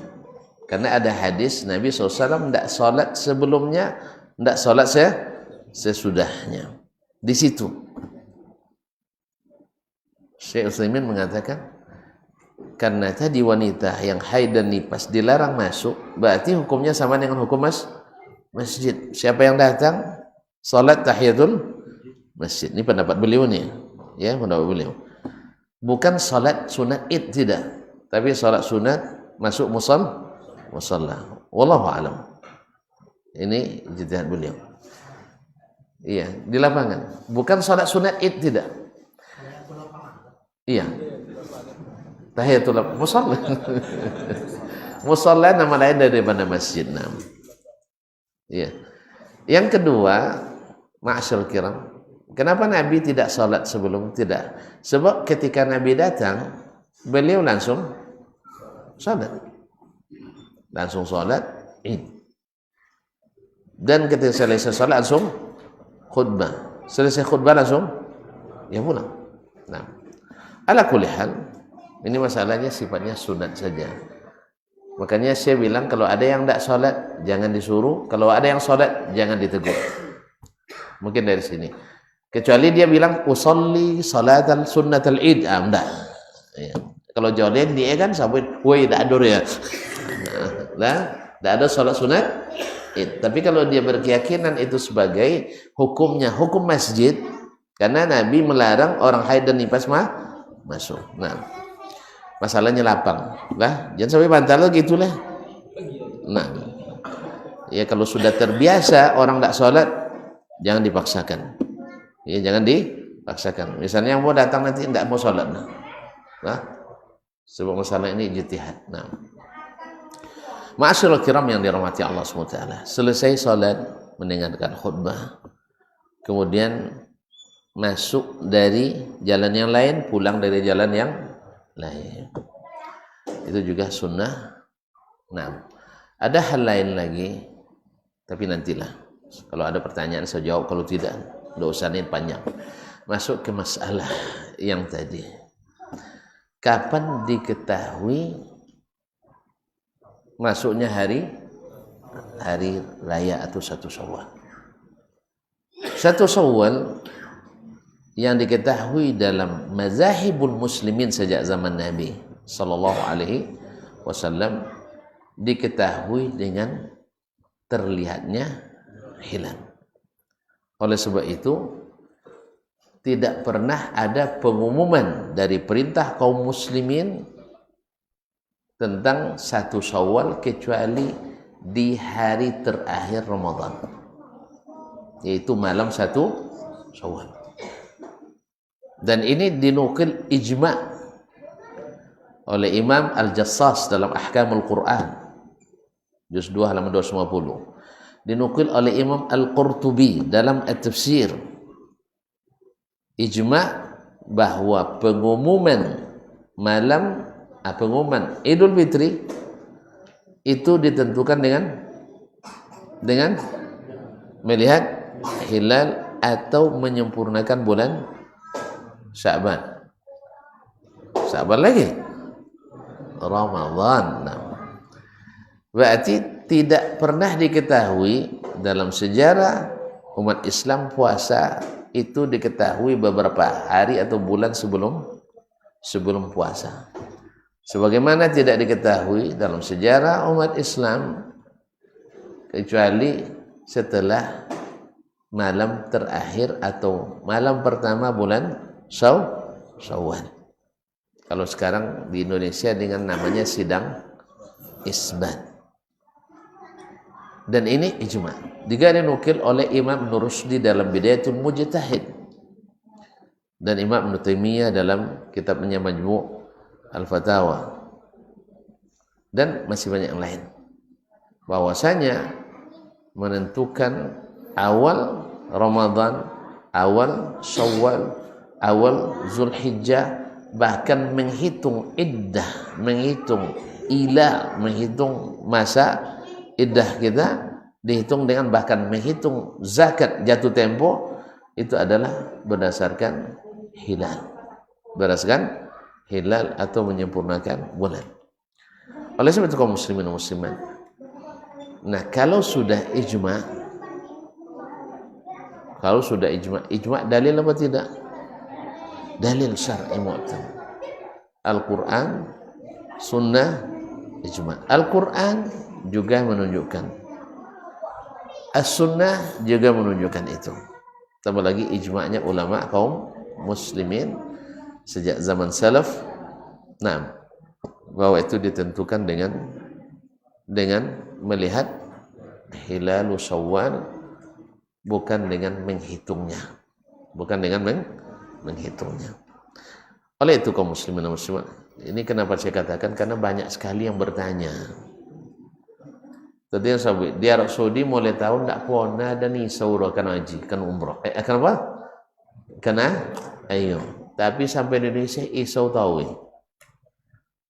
Karena ada hadis Nabi SAW tidak salat sebelumnya, tidak salat sesudahnya. Di situ Syekh Utsaimin mengatakan, karena tadi wanita yang haid dan nifas dilarang masuk, berarti hukumnya sama dengan hukum masjid. Siapa yang datang salat tahiyatul masjid. Ini pendapat beliau nih, ya, pendapat beliau. Bukan salat sunat Id, tidak, tapi salat sunat masuk musalla. Wallahu alam. Ini ijtihad beliau. Iya, di lapangan. Bukan sholat sunat id, tidak. Iya. Tahiyatul musalla. Musalla nama lain daripada masjid. Iya. Yang kedua, ma'asyarul kiram, kenapa Nabi tidak sholat sebelum? Tidak. Sebab ketika Nabi datang, beliau langsung sholat. Langsung sholat id. Dan ketika selesai sholat langsung khutbah. Selesai khutbah langsung ya pulang. Nah, ala kulli hal, ini masalahnya sifatnya sunat saja. Makanya saya bilang kalau ada yang tidak sholat jangan disuruh, kalau ada yang sholat jangan ditegur. Mungkin dari sini. Kecuali dia bilang usolli salatan sunnatal id, enggak. Ya. Kalau jauhin dia kan sampai, woi tidak adur ya. Nah, tidak ada sholat sunat. Tapi kalau dia berkeyakinan itu sebagai hukumnya hukum masjid, karena Nabi melarang orang haid dan nifas masuk. Nah, masalahnya lapang. Lah, jangan sampai bantal gitu lah. Nah, ya kalau sudah terbiasa orang tidak sholat, jangan dipaksakan. Ya, jangan dipaksakan. Misalnya yang mau datang nanti tidak mau sholat. Nah, sebab masalah ini ijtihad. Nah, ma'asyiral kiram yang dirahmati Allah SWT, selesai sholat mendengarkan khutbah, kemudian masuk dari jalan yang lain, pulang dari jalan yang lain, itu juga sunnah. Nah, ada hal lain lagi, tapi nantilah kalau ada pertanyaan saya jawab, kalau tidak tidak usah, ini panjang. Masuk ke masalah yang tadi, kapan diketahui masuknya hari raya atau 1 Syawal. 1 Syawal yang diketahui dalam mazahibul muslimin sejak zaman Nabi sallallahu alaihi wasallam diketahui dengan terlihatnya hilal. Oleh sebab itu tidak pernah ada pengumuman dari perintah kaum muslimin tentang 1 Syawal kecuali di hari terakhir Ramadan, yaitu malam 1 Syawal. Dan ini dinukil ijma' oleh Imam Al-Jassas dalam Ahkamul Quran juz 2 halaman 250, dinukil oleh Imam Al-Qurtubi dalam At-Tafsir, ijma' bahwa pengumuman Idul Fitri itu ditentukan dengan melihat hilal atau menyempurnakan bulan Sya'ban. Sya'ban lagi Ramadan. Nah, berarti tidak pernah diketahui dalam sejarah umat Islam puasa itu diketahui beberapa hari atau bulan sebelum puasa. Sebagaimana tidak diketahui dalam sejarah umat Islam kecuali setelah malam terakhir atau malam pertama bulan Syawal. Kalau sekarang di Indonesia dengan namanya sidang isbat. Dan ini ijma'. Juga dinukil oleh Imam Ibn Rushdi dalam Bidayatul Mujtahid dan Imam Ibn Taimiyah dalam kitabnya Majmu' Al-Fatawa, dan masih banyak yang lain, bahwasanya menentukan awal Ramadan, awal Syawal, awal Zulhijjah, bahkan menghitung iddah, menghitung masa iddah kita dihitung dengan, bahkan menghitung zakat jatuh tempo, itu adalah berdasarkan hilal, atau menyempurnakan bulan. Oleh sebab itu kaum muslimin dan muslimat, nah kalau sudah ijma' dalil apa tidak? Dalil syar'i mu'tamad. Al-Quran, sunnah, ijma'. Al-Quran juga menunjukkan, As-Sunnah juga menunjukkan itu. Tambah lagi ijma'nya ulama kaum muslimin sejak zaman salaf, nah, bahwa itu ditentukan dengan melihat hilal Syawal bukan dengan menghitungnya. Bukan dengan menghitungnya. Oleh itu kaum muslimin dan muslimat, ini kenapa saya katakan, karena banyak sekali yang bertanya. Tadi yang saya di Arab Saudi mulai tahun tak pernah ada ni saurah kan haji, kan umrah. Kenapa? Karena ayo. Tapi sampai di Indonesia isau tahu.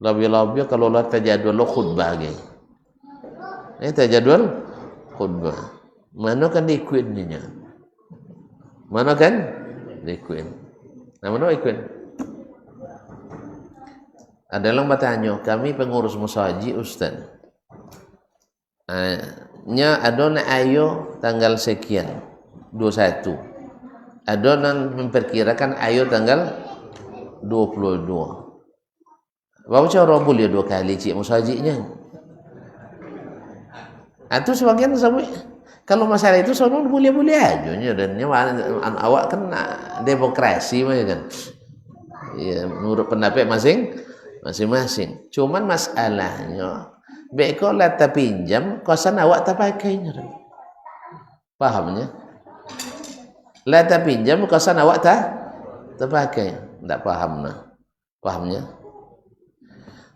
Lebih-lebih kalau lah tajadwal khutbah lagi. Tajadwal khutbah. Mana kan diikuinnya? Mana kan diikuin? Nah, mana ikuin? Ada yang bertanya, kami pengurus musahaji Ustaz. Nya ada nak ayo tanggal sekian 21. Ada yang memperkirakan ayo tanggal 22. Bawa cara boleh 2 kali cik musahajinya. Itu sebagian sampai kalau masalah itu sono boleh-boleh aja dan awak kan demokrasi kan. Ya, menurut pendapat masing-masing. Cuman masalahnya beko lata pinjam kosan awak tak pakainya. Pahamnya? Lata pinjam kosan awak tak pakai. Tak paham nah. Pahamnya?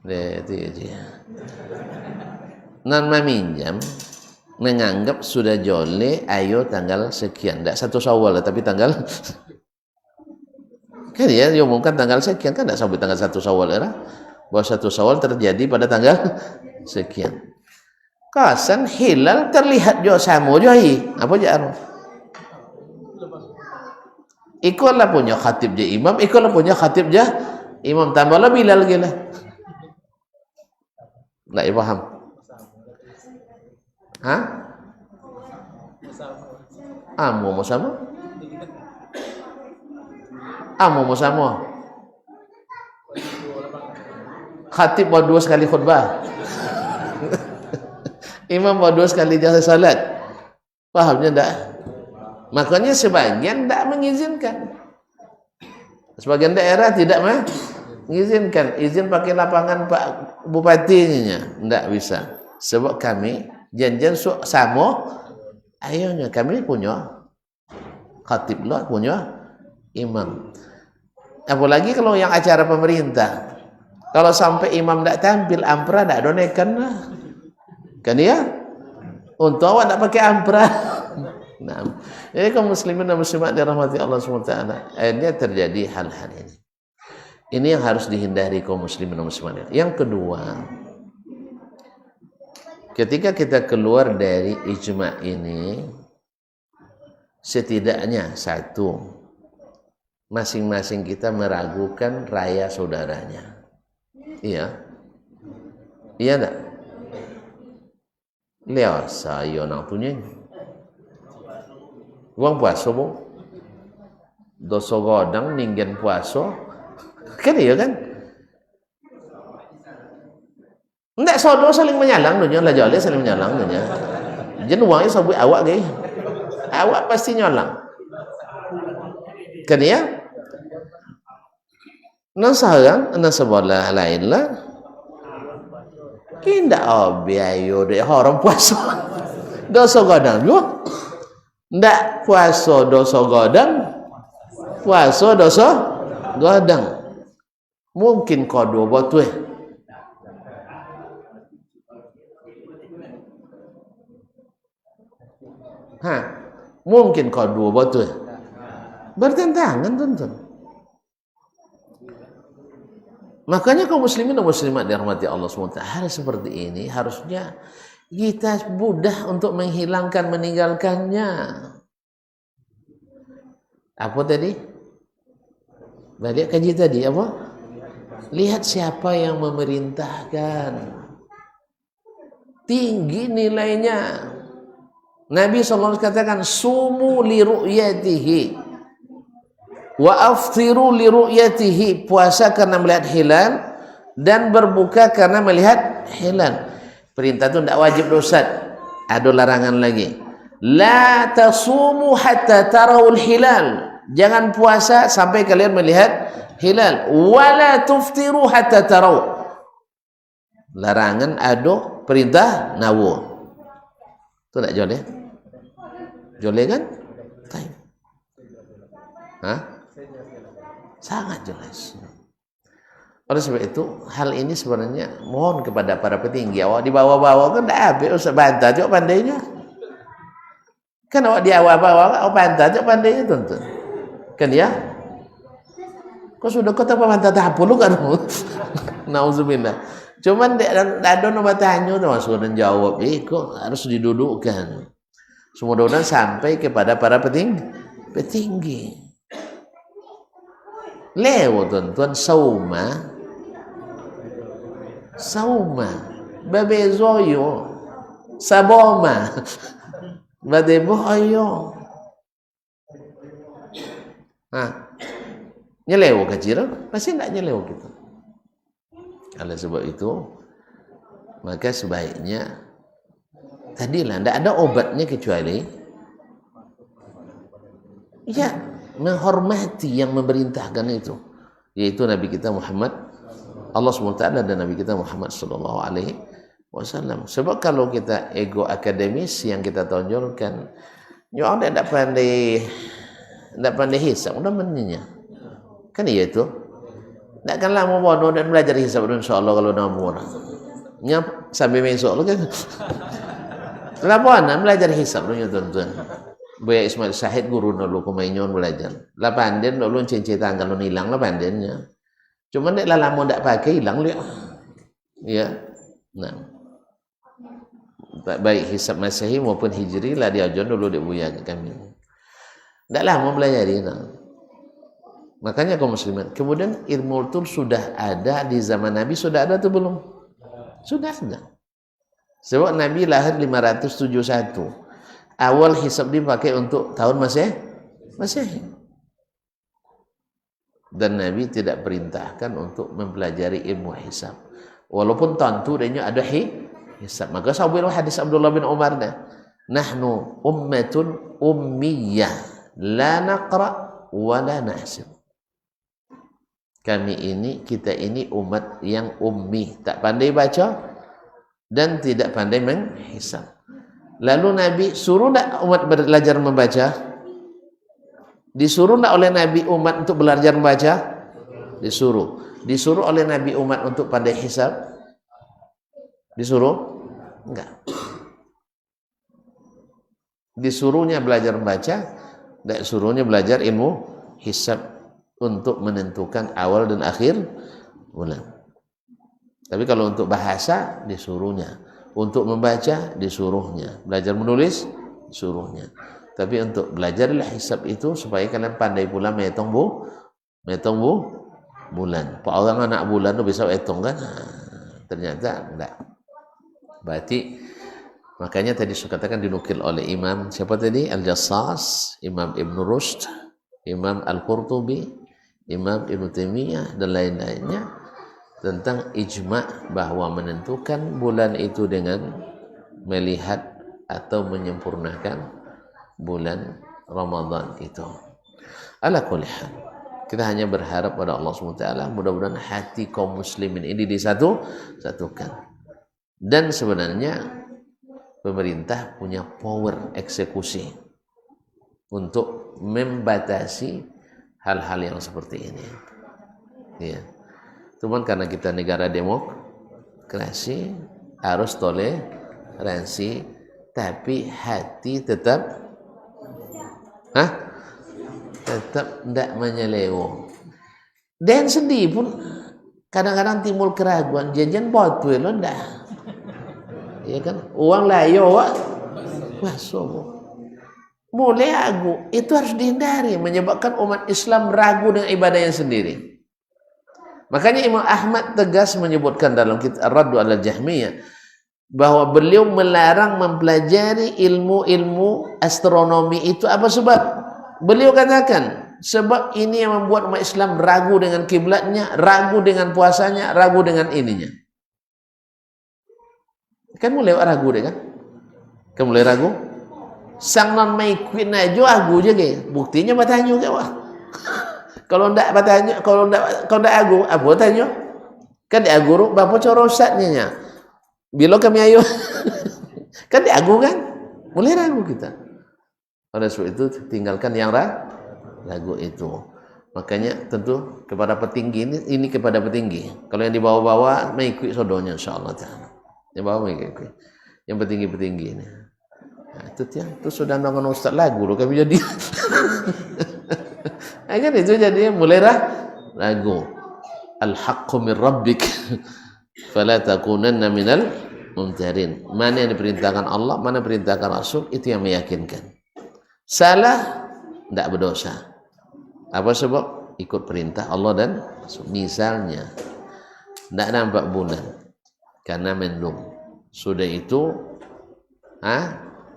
Itu aja. Non meminjam menganggap sudah jole ayo tanggal sekian. Tak 1 Syawal tapi tanggal kan ya diumumkan tanggal sekian kan tak sampai tanggal 1 Syawal era. Bahwa 1 Syawal terjadi pada tanggal sekian. Kasan hilal terlihat jo samo jo hi. Apa je anu? Ikutlah punya khatib je imam, ikutlah punya khatib je imam, tambahlah bilal lagi lah. Tak faham. Hah? Mau sama? Mau sama? Khatib buat 2 sekali khutbah. Imam buat 2 sekali jasa salat. Pahamnya tak? Makanya sebagian tak mengizinkan. Sebagian daerah tidak mengizinkan. Izin pakai lapangan Pak Bupatinya. Tak bisa. Sebab kami janjian sama ayonya. Kami punya khatib lah, punya imam. Apalagi kalau yang acara pemerintah. Kalau sampai imam tak tampil, ampera tak donekan lah. Kan ya? Untuk awak tak pakai ampera. Nah, jadi kaum muslimin dan muslimat dirahmati Allah SWT. Akhirnya terjadi hal-hal ini. Ini yang harus dihindari kaum muslimin dan muslimat. Yang kedua, ketika kita keluar dari ijma' ini, setidaknya satu, masing-masing kita meragukan raya saudaranya. Iya. Iya tak? Lihat saya nak punya. Uang puasa bu, dosa godang ningen puasa, kan iya kan? Ndak sodo saling menyalang dunia lah joleh saling menyalang dunia. Jen uangnya sabui awak gay, awak pasti nyalang, kan iya? Nah sekarang, nah sebelah lain lah, kinda biayo deh orang puasa, dosa godang juga. Ndak puasa dosa godang, puasa dosa godang. Mungkin kau dua buat tu mungkin kau dua buat tu bertentangan tuntun. Makanya kaum muslimin dan muslimat dirahmati Allah SWT, hal seperti ini harusnya kita mudah untuk menghilangkan, meninggalkannya. Apa tadi? Balik kaji tadi apa? Lihat siapa yang memerintahkan. Tinggi nilainya. Nabi SAW katakan, sumu li ru'yatihi wa aftiru li ru'yatihi. Puasa karena melihat hilal dan berbuka karena melihat hilal. Perintah itu tidak wajib dosat. Ada larangan lagi. La tasumu hatta tarawul hilal. Jangan puasa sampai kalian melihat hilal. Wala tuftiru hatta taraw. Larangan ada, perintah nawu. Itu tak joleh? Joleh kan? Baik. Hah? Sangat jelas. Oleh sebab itu, hal ini sebenarnya mohon kepada para petinggi. Awak di bawah-bawah kan tak habis usah bantah tengok pandainya. Kan awak di awal-bawah awak bantah tengok pandainya tuan-tuan. Kan ya? Kau sudah kata apa bantah tak perlu kan? Nauzubillah. Cuman tak ada nama tanya tu masuk dan jawab. Kok harus didudukkan. Mudah-mudahan sampai kepada para petinggi. Lewo tuan-tuan sauma babezoyo saboma badeboyo nyelewo kecil pasti tidak nyelewo gitu. Oleh sebab itu maka sebaiknya tadilah tidak ada obatnya kecuali ya menghormati yang memerintahkan itu, yaitu Nabi kita Muhammad Allah SWT dan Nabi kita Muhammad SAW. Sebab kalau kita ego akademis yang kita tonjolkan, orang tidak pandai hisab, udah meninya. Kan iya itu. Tak akan lama bodoh dan belajar hisab insyaAllah kalau nak murah. Nyap sampai besok kan. Laporan belajar hisab dulu tuan-tuan. Buya Ismail Syahid guru dulu kumainyon belajar. Lapanden dulu cincin tanggal lu hilang lapandennya. Cuma nek lama ndak pakai hilang dia. Ya. Nah. Baik hisab Masehi maupun Hijri lah diajar dulu di buya kami. Ndak lama belajar ini. Makanya kaum muslimin, kemudian ilmu utul sudah ada di zaman Nabi, sudah ada atau belum? Sudah ada. Sebab Nabi lahir 571. Awal hisab dipakai untuk tahun Masehi. Dan Nabi tidak perintahkan untuk mempelajari ilmu hisab. Walaupun tentu adanya ada hisab. Maka sahabat hadis Abdullah bin Umar nahnu ummatun ummiyah la naqra wa la nahsib. Kita ini umat yang ummi, tak pandai baca dan tidak pandai menghisab. Lalu Nabi suruh tak umat belajar membaca? Disuruh tak oleh Nabi umat untuk belajar membaca? Disuruh. Disuruh oleh Nabi umat untuk pandai hisab? Disuruh? Enggak. Disuruhnya belajar membaca, dan suruhnya belajar ilmu hisab untuk menentukan awal dan akhir bulan. Tapi kalau untuk bahasa disuruhnya, untuk membaca disuruhnya, belajar menulis disuruhnya. Tapi untuk belajarlah hisab itu supaya kalian pandai pula menghitung bulan. Pak orang anak bulan tu bisa hitung kan? Ternyata enggak. Berarti makanya tadi saya katakan dinukil oleh Imam siapa tadi? Al-Jassas, Imam Ibn Rushd, Imam Al-Qurtubi, Imam Ibn Taimiyah dan lain-lainnya tentang ijma' bahwa menentukan bulan itu dengan melihat atau menyempurnakan bulan Ramadan itu. Ala kulli hal, kita hanya berharap pada Allah SWT mudah-mudahan hati kaum muslimin ini disatukan. Dan sebenarnya pemerintah punya power eksekusi untuk membatasi hal-hal yang seperti ini. Ya. Cuman karena kita negara demokrasi harus toleransi, tapi hati tetap tidak menyelewo. Dan sedih pun kadang-kadang timbul keraguan, jajan botol lo ndak. Ya kan? Uang layo wah sobo. Mulai ragu, itu harus dihindari, menyebabkan umat Islam ragu dengan ibadahnya sendiri. Makanya Imam Ahmad tegas menyebutkan dalam kitab Ar-Raddu 'ala Jahmiyah bahwa beliau melarang mempelajari ilmu-ilmu astronomi itu apa sebab? Beliau katakan sebab ini yang membuat umat Islam ragu dengan kiblatnya, ragu dengan puasanya, ragu dengan ininya. Kan mulai ragu deh kan? Kan mulai ragu. Sang non maikuin aja ragu je ke. Buktinya bertanya ke wah. Kalau ndak bertanya, kalau ndak ragu, apa tanya? Kan dia guru bapa cara ustaznya nya. Bila kami ayo kan dia ragu kan? Mulai ragu kita. Oleh sebab itu tinggalkan yang ragu itu. Makanya tentu kepada petinggi ini kepada petinggi. Kalau yang di bawah-bawah mengikuti sodonya insyaallah taala. Yang bawah mengikuti. Yang petinggi-petinggi ini. Nah, itu sudah nonton ustaz lagu loh kami jadi. Kan itu jadi mulai ragu. Al-haqqu min rabbik fala takunanna minal mumtarin. Mana yang diperintahkan Allah, mana perintahkan Rasul, itu yang meyakinkan. Salah tidak berdosa. Apa sebab? Ikut perintah Allah dan Rasul. Misalnya tidak nampak bulan karena mendung. Sudah itu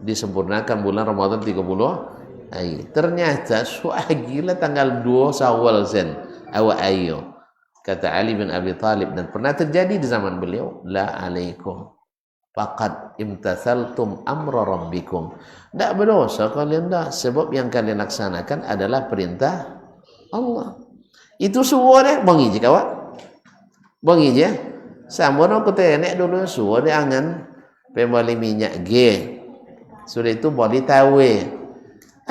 disempurnakan bulan Ramadan 30 hari. Ternyata gila tanggal 2 Syawal awal ayo. Kata Ali bin Abi Thalib, dan pernah terjadi di zaman beliau, la alaikum faqad imtathaltum amra rabbikum. Tak berdosa kalian dah, sebab yang kalian laksanakan adalah perintah Allah. Itu suara deh, bongi je kawak. Bongi je. Sama nak ketenek dulu suara dia angan pembali minyak G. Sudah itu balik tawe.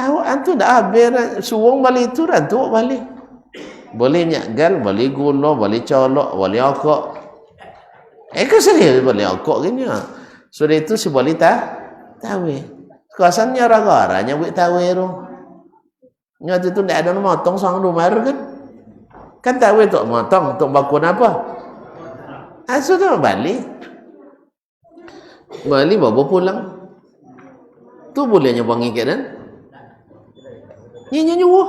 Awak antu dah habis suwong balik itu rantu balik. Boleh minyak gal, boleh gula, boleh colok, boleh okok. Kau serius boleh okok gini. Sudah itu si boleh tawe. Kawasannya orang-orangnya buat tawe tu. Nyat itu tidak ada motong sang rumah kan? Kan tawe tu motong, untuk bakun apa? Sudah balik. Balik bawa pulang. Tu bolehnya bangi kan? Nyuwah.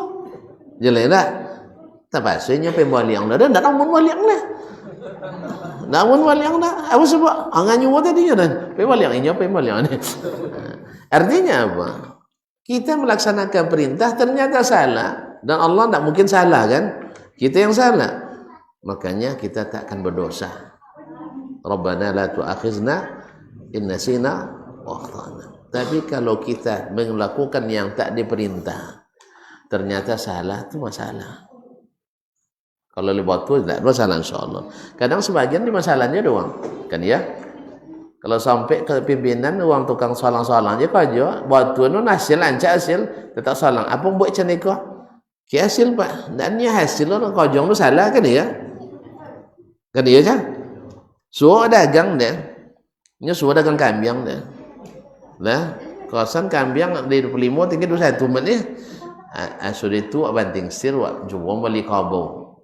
Jelas tak? Tapasnya pembaliang dah, dah namun baliang dah. Namun baliang dah. Apa sebab? Angan nyuwah tadinya dan pembaliang ini pembaliang ini. Artinya apa? Kita melaksanakan perintah ternyata salah dan Allah tak mungkin salah kan? Kita yang salah. Makanya kita tak akan berdosa. Rabbana la tu'akhizna in nasina wa akhtana. Tapi kalau kita melakukan yang tak diperintah ternyata salah, itu masalah. Kalau lewat tu tidak masalah insyaAllah. Kadang sebagian di masalahnya doang, kan ya? Kalau sampai ke pimpinan uang tukang solang-solang je aja, buat tu nu hasil lancar hasil, tetap solang. Apa buat macam ni kau? Ki hasil pak, dan ni hasil lo kau jong tu salah kan ya? Kan ya kan? Suruh dagang deh, ni suruh dagang kambing deh. Lah, kawasan kambing di 25 tinggi 21 menit. Sudah itu banting setir, jual beli kabau.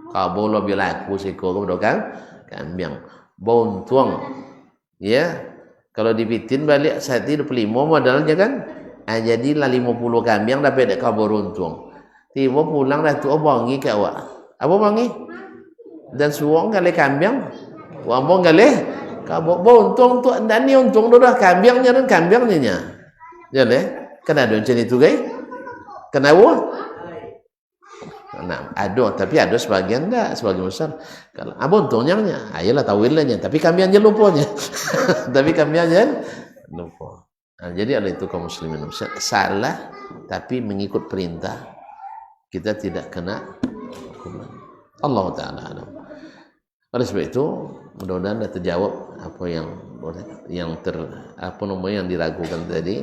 Kabau lo bila aku seko ke kan kambing bau tuang ya kalau dibitin balik saat itu 25 modalnya kan jadilah 50 kambing dapat dek kabau runtung tiba pulang dah tu bangi ke awak apa bangi dan suang kali kambing wambong kali kabau bau untung tu dan ni untung dah kambingnya dan kambingnya jadi kan ada macam itu guys kenapa. Nah, ada, tapi ada sebagian enggak, sebagian besar. Kalau abang untungnya, ayolah tawilnya, tapi kami aja lupanya. Tapi kami aja lupa. Nah, jadi ada itu kaum muslimin salah, tapi mengikut perintah kita tidak kena hukuman. Allah Taala alam. Oleh sebab itu, mudah-mudahan dah terjawab apa yang yang diragukan tadi.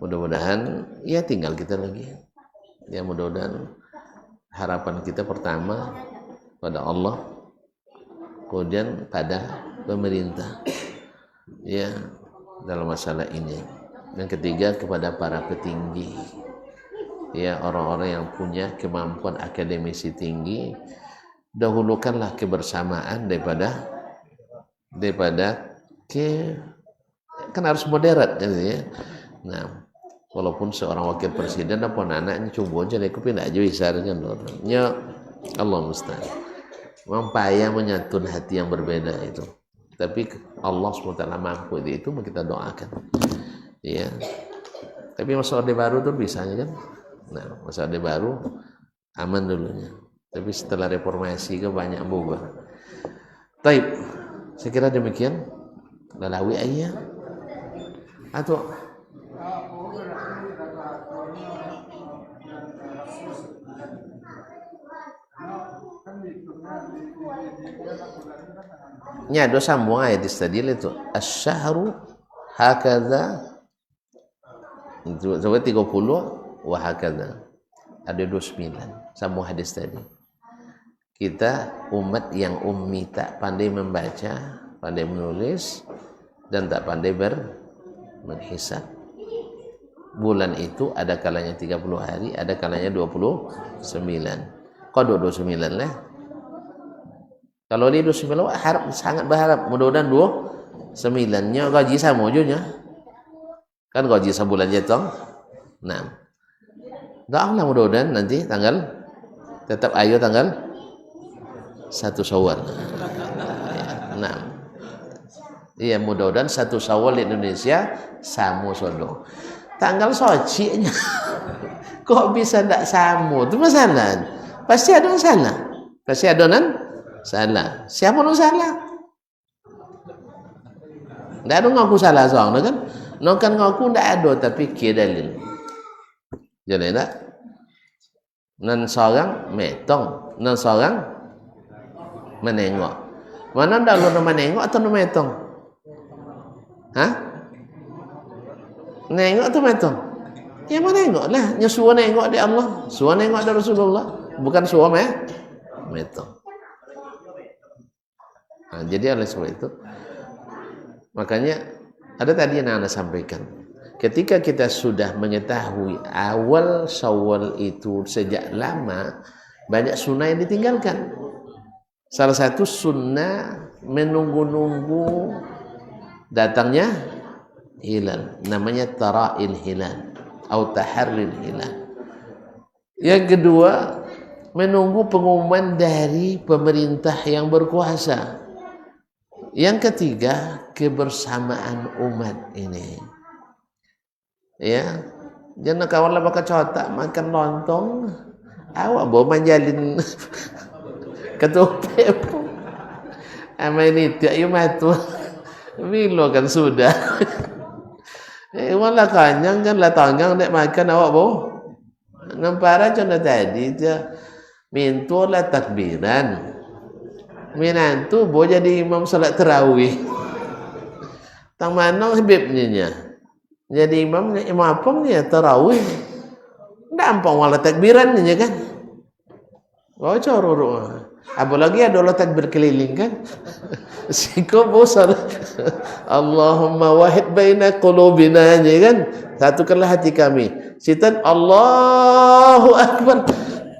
Mudah-mudahan ya tinggal kita lagi. Ya mudah-mudahan harapan kita pertama pada Allah, kemudian pada pemerintah ya dalam masalah ini, dan ketiga kepada para petinggi ya, orang-orang yang punya kemampuan akademisi tinggi, dahulukanlah kebersamaan daripada kan harus moderat ya. Nah, walaupun seorang wakil presiden apa anaknya coba aja aku pindah aja isarnya nya Allah musta'an. Memang payah menyatun hati yang berbeda itu. Tapi Allah SWT mampu itu kita doakan. Ya. Tapi masa Orde Baru tuh bisanya kan. Nah, masa Orde Baru aman dulunya. Tapi setelah reformasi ke banyak berubah. Taib. Saya kira demikian. Lalawi ayah. Atau nya ada sambung ayat istadil itu asyhru hakadha Itu sampai 30 wahakadha. Ada 29 sama hadis tadi. Kita umat yang ummi, tak pandai membaca, pandai menulis, dan tak pandai berhisab. Bulan itu ada kalanya 30 hari, ada kalanya 29. Kau 29 lah. Kalau dia 29, harap sangat berharap mudah-mudahan 29-nya gaji sama ujungnya. Kan gaji sebulan jatuh. Nah, doalah mudah-mudahan nanti tanggal tetap ayo tanggal 1 Syawal. Nah, iya mudah-mudahan 1 Syawal di Indonesia sama sodo. Tanggal Sochi-nya kok bisa tidak sama? Itu masalah. Pasti ada yang salah. Pasti ada yang salah. Siapa yang salah? Tidak ada ngaku salah soalnya kan? Kan ngaku tidak ada tapi kia dalil. Jadi tak? Nan seorang metong, nan seorang menengok. Mana dah lu menengok atau nu metong? Hah? Nengok atau metong? Ya menengok lah. Nya suwa nengok di Allah, suwa nengok di Rasulullah, bukan suwa metong. Nah, jadi oleh sebab itu, makanya ada tadi yang Anda sampaikan. Ketika kita sudah mengetahui awal Syawal itu sejak lama, banyak sunnah yang ditinggalkan. Salah satu sunnah menunggu-nunggu datangnya hilal, namanya tara'il hilal atau taharril hilal. Yang kedua, menunggu pengumuman dari pemerintah yang berkuasa. Yang ketiga, kebersamaan umat ini. Ya, jangan kawan lah bakal cotak makan lontong, awak bawa manjalin ketupat. Ama ini tiap you matu, milo kan sudah. Wala kanyang kan lah tanggang dek makan awak bawa. Nampara contoh tadi dia mintulah takbiran. Minantu boleh jadi imam salat tarawih. Tang mana habibnya? Jadi imam apa ni tarawih? Ndak ampang wala takbiran ni kan. Oh coro. Apalagi ada Allah takbir keliling kan. Siko besar. Allahumma wahid baina qulubina ni kan. Satukanlah hati kami. Sitan Allahu akbar.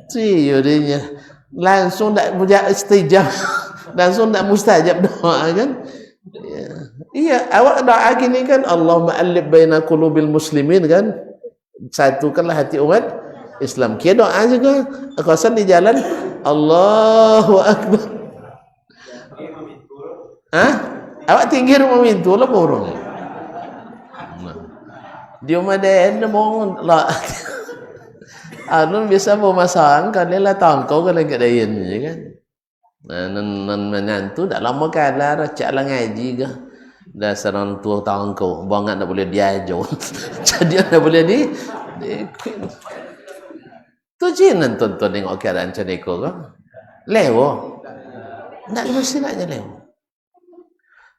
Tiudinya langsung tak mujab istijab. Langsung tak mustajab doa kan. Ya. Iya, awak doa gini kan, Allahumma alif baina qulubil muslimin kan, satukanlah hati umat Islam. Kia doa juga, kawasan di jalan, Allahu akbar. Hah? Awak tinggi rumah mintu lah burung. Dia maden mong lah. Anun bisa bawa masang kan dia lah tangkau kan lagi dayan je kan. Nan menantu dah lama kalah racak lah ngaji ke. Dah serang tua tangkau, bangat tak boleh diajar. Jadi tak boleh di tu jinan tonton tengok keadaan macam ni kan. Lewo. Tak mesti naknya lewo.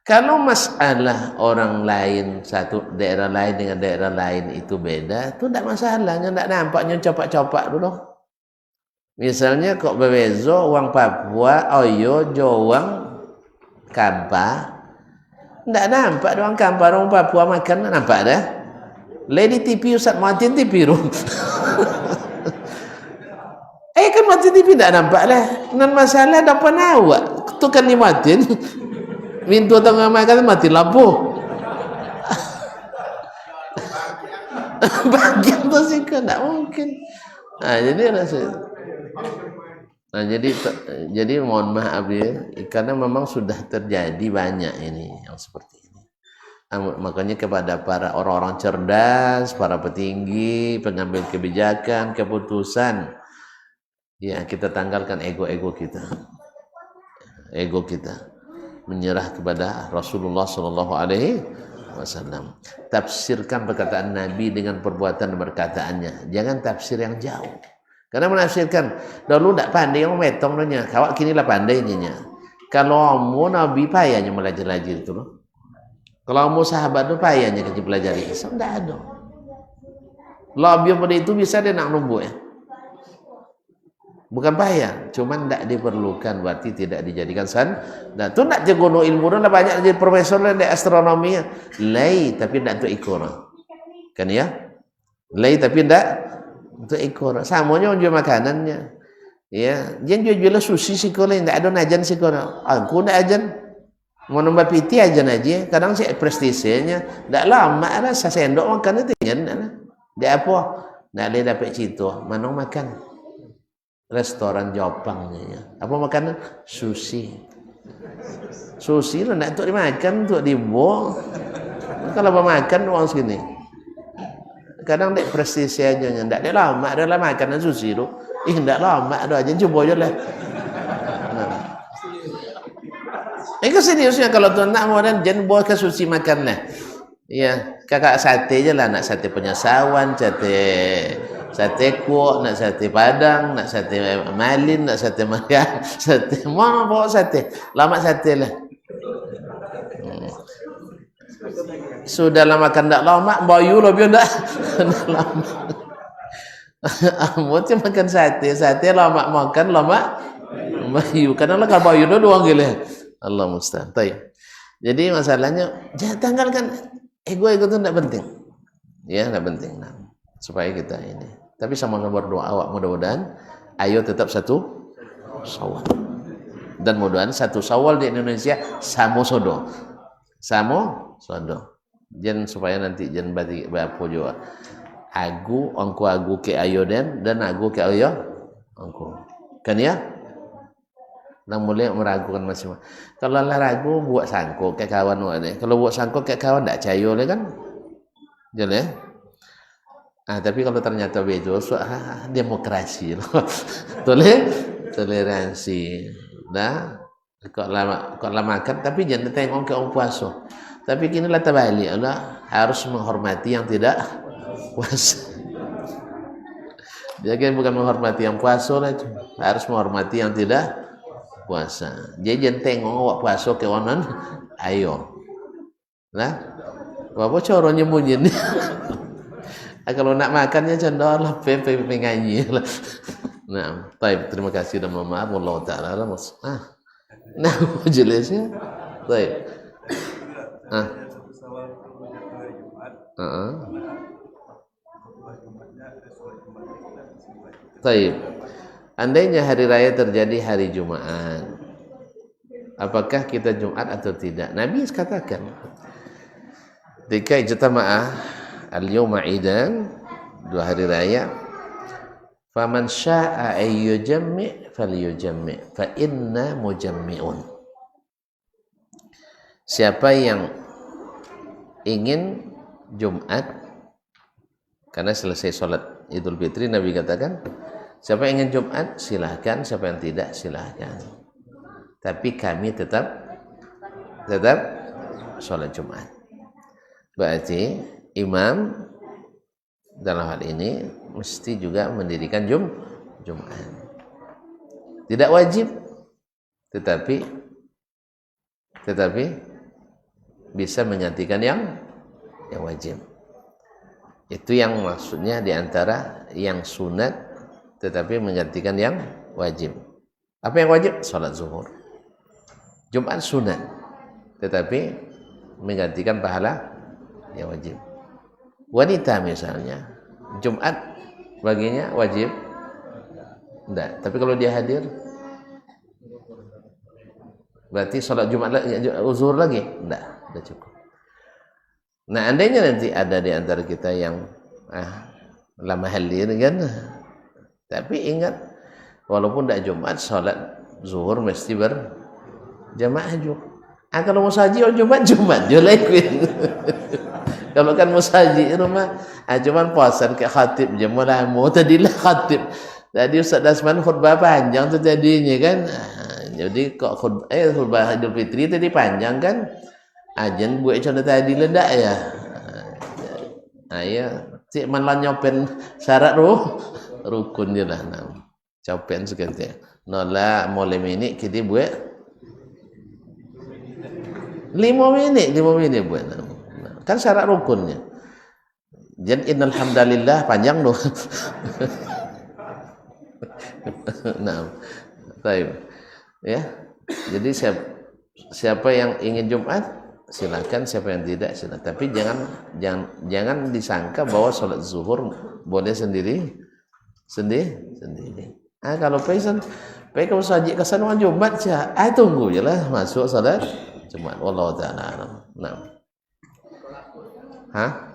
Kalau masalah orang lain, satu daerah lain dengan daerah lain itu beda, tu tak masalahnya, tak nampaknya copak-copak dulu. Misalnya kok berbeza orang Papua, Oyo, Jawang, Kampa, tak nampak orang Kampa, orang Papua makan, nampak dah. Lady TV Ustaz Martin TV tu. Kan Martin TV tak nampak lah. Nan masalah dapat awak, tu kan ni Martin. Mintu tengah makan mati lampu. Bagian tu sih kan tak mungkin. Jadi rasa. Jadi mohon maaf ya, karena memang sudah terjadi banyak ini yang seperti ini. Makanya kepada para orang-orang cerdas, para petinggi, pengambil kebijakan, keputusan, ya kita tanggalkan ego-ego kita. Ego kita. Menyerah kepada Rasulullah sallallahu alaihi wasallam. Tafsirkan perkataan Nabi dengan perbuatan dan perkataannya. Jangan tafsir yang jauh. Karena menafsirkan dulu tak pandai yang metong nya. Kawak kinilah pandai nya. Kalau kamu Nabi payahnya belajar itu loh. Kalau kamu sahabat tu payahnya kerja pelajari. Tidak ada. Lebih pada itu bisa dia nak nubuh ya. Bukan bahaya, cuman tidak diperlukan, berarti tidak dijadikan dan tu nak jagono ilmu dah banyak jadi profesor di astronomi ya. Lay tapi tidak untuk ikut. Kan ya? Lay tapi tidak untuk ikut. Samanya jual makanannya. Ya, dia jual sushi sih kalau tidak ada najan sih kalau. Aku tidak ajan. Mau nambah piti ajan aja. Kadang sih prestisenya tidak lama lah saya sendok makan itu kan. Dia apa? Tidak boleh dapat situ. Mana makan? Restoran Jepang ya. Apa makanan? Sushi. Sushi lah nak untuk dimakan, untuk dibuang. Kalau mau makan uang segini. Kadang dek prestisi aja nya, ndak lama adalah makanan sushi tu. Ndak lama ada aja coba aja lah. Ini seriusnya kalau tuan nak mau dan jangan bawa ke sushi makan lah. Ya, kakak sate je lah, nak sate penyasawan, sate kuok, nak sate padang, nak sate malin, nak sate makan, sate mau bawa sate, lama sate lah. Sudah lama makan tak lama, bayu lebih tak lama. Amat makan sate lama makan lama bayu, karena lah kalau bayu doang gila. Allah musta'an. Jadi masalahnya jangan tanggalkan ego itu tidak penting, ya tidak penting. Nah, supaya kita ini. Tapi sama-sama berdoa awak mudah-mudahan ayo tetap satu Syawal. Dan mudah-mudahan satu Syawal di Indonesia samo sodo. Jan supaya nanti jan bati bapo juga. Agu ke ayo dan agu ke ayo angku. Kan ya? Nang mulai meragukan masing-masing. Kalau lah ragu buat sangkuk ke kawan ni. Kalau buat sangkuk ke kawan tak cayo le kan? Jelas. Tapi kalau ternyata bejo, demokrasi loh. Toleransi. Dah. Kok lama makan tapi jangan tengok ke orang puasa. Tapi kini lah terbalik lah, harus menghormati yang tidak puasa. Dia kan bukan menghormati yang puasa lah, harus menghormati yang tidak puasa. Jadi jangan tengok awak puasa ke wanan, ayo. Nah, apa cara nyembunyi ni? Kalau nak makannya cenderung pepe ngaji lah. Nah, baik, terima kasih dan mohon maaf Allah taala mas. Nah, jelasnya. Baik. Baik. Andainya hari raya terjadi hari Jumat, apakah kita Jumat atau tidak? Nabi katakan, "Jika ijtama'ah al-yawma idan", dua hari raya, "faman syaa'a ayyujammi' falyujammi' fa inna mujammi'un." Siapa yang ingin Jumat, karena selesai sholat Idul Fitri Nabi katakan, siapa yang ingin Jumat silahkan, siapa yang tidak silahkan. Tapi kami tetap sholat Jumat. Berarti imam dalam hal ini mesti juga mendirikan Jumat. Tidak wajib, tetapi bisa menggantikan yang wajib. Itu yang maksudnya diantara yang sunat tetapi menggantikan yang wajib. Apa yang wajib? Salat zuhur. Jumat sunat tetapi menggantikan pahala yang wajib. Wanita misalnya, Jumat baginya wajib? Enggak. Tapi kalau dia hadir, berarti salat Jumat zuhur lagi? Enggak, sudah cukup. Nah, andainya nanti ada di antara kita yang lama hadir kan, tapi ingat walaupun tidak Jumat, salat zuhur mesti berjamaah juga. Kalau mau saji Jumat julaikuin. Kalau kan mau saji rumah, cuman puasan ke khatib je mulamu tadilah khatib. Tadi Ustaz Dasman khutbah panjang tu jadinya kan. Jadi kok khutbah Idul Fitri tadi panjang kan. Ajan buat contoh tadi ledak ya. Ya, cik malah nyopen syarat rukun je lah. Copen sekian. Nola mulai minit kita buat 5 minit buat. Kan syarat rukunnya. Jadi innal hamdalillah panjang loh. Nah, baik. Ya. Jadi siapa yang ingin Jumat silakan, siapa yang tidak silakan. Tapi jangan disangka bahwa sholat zuhur boleh sendiri. Kalau pengen kamu saji kesan Jumat saja. Tunggu je lah masuk salat Jumat. Wallahu ta'ala. Nah. Hah?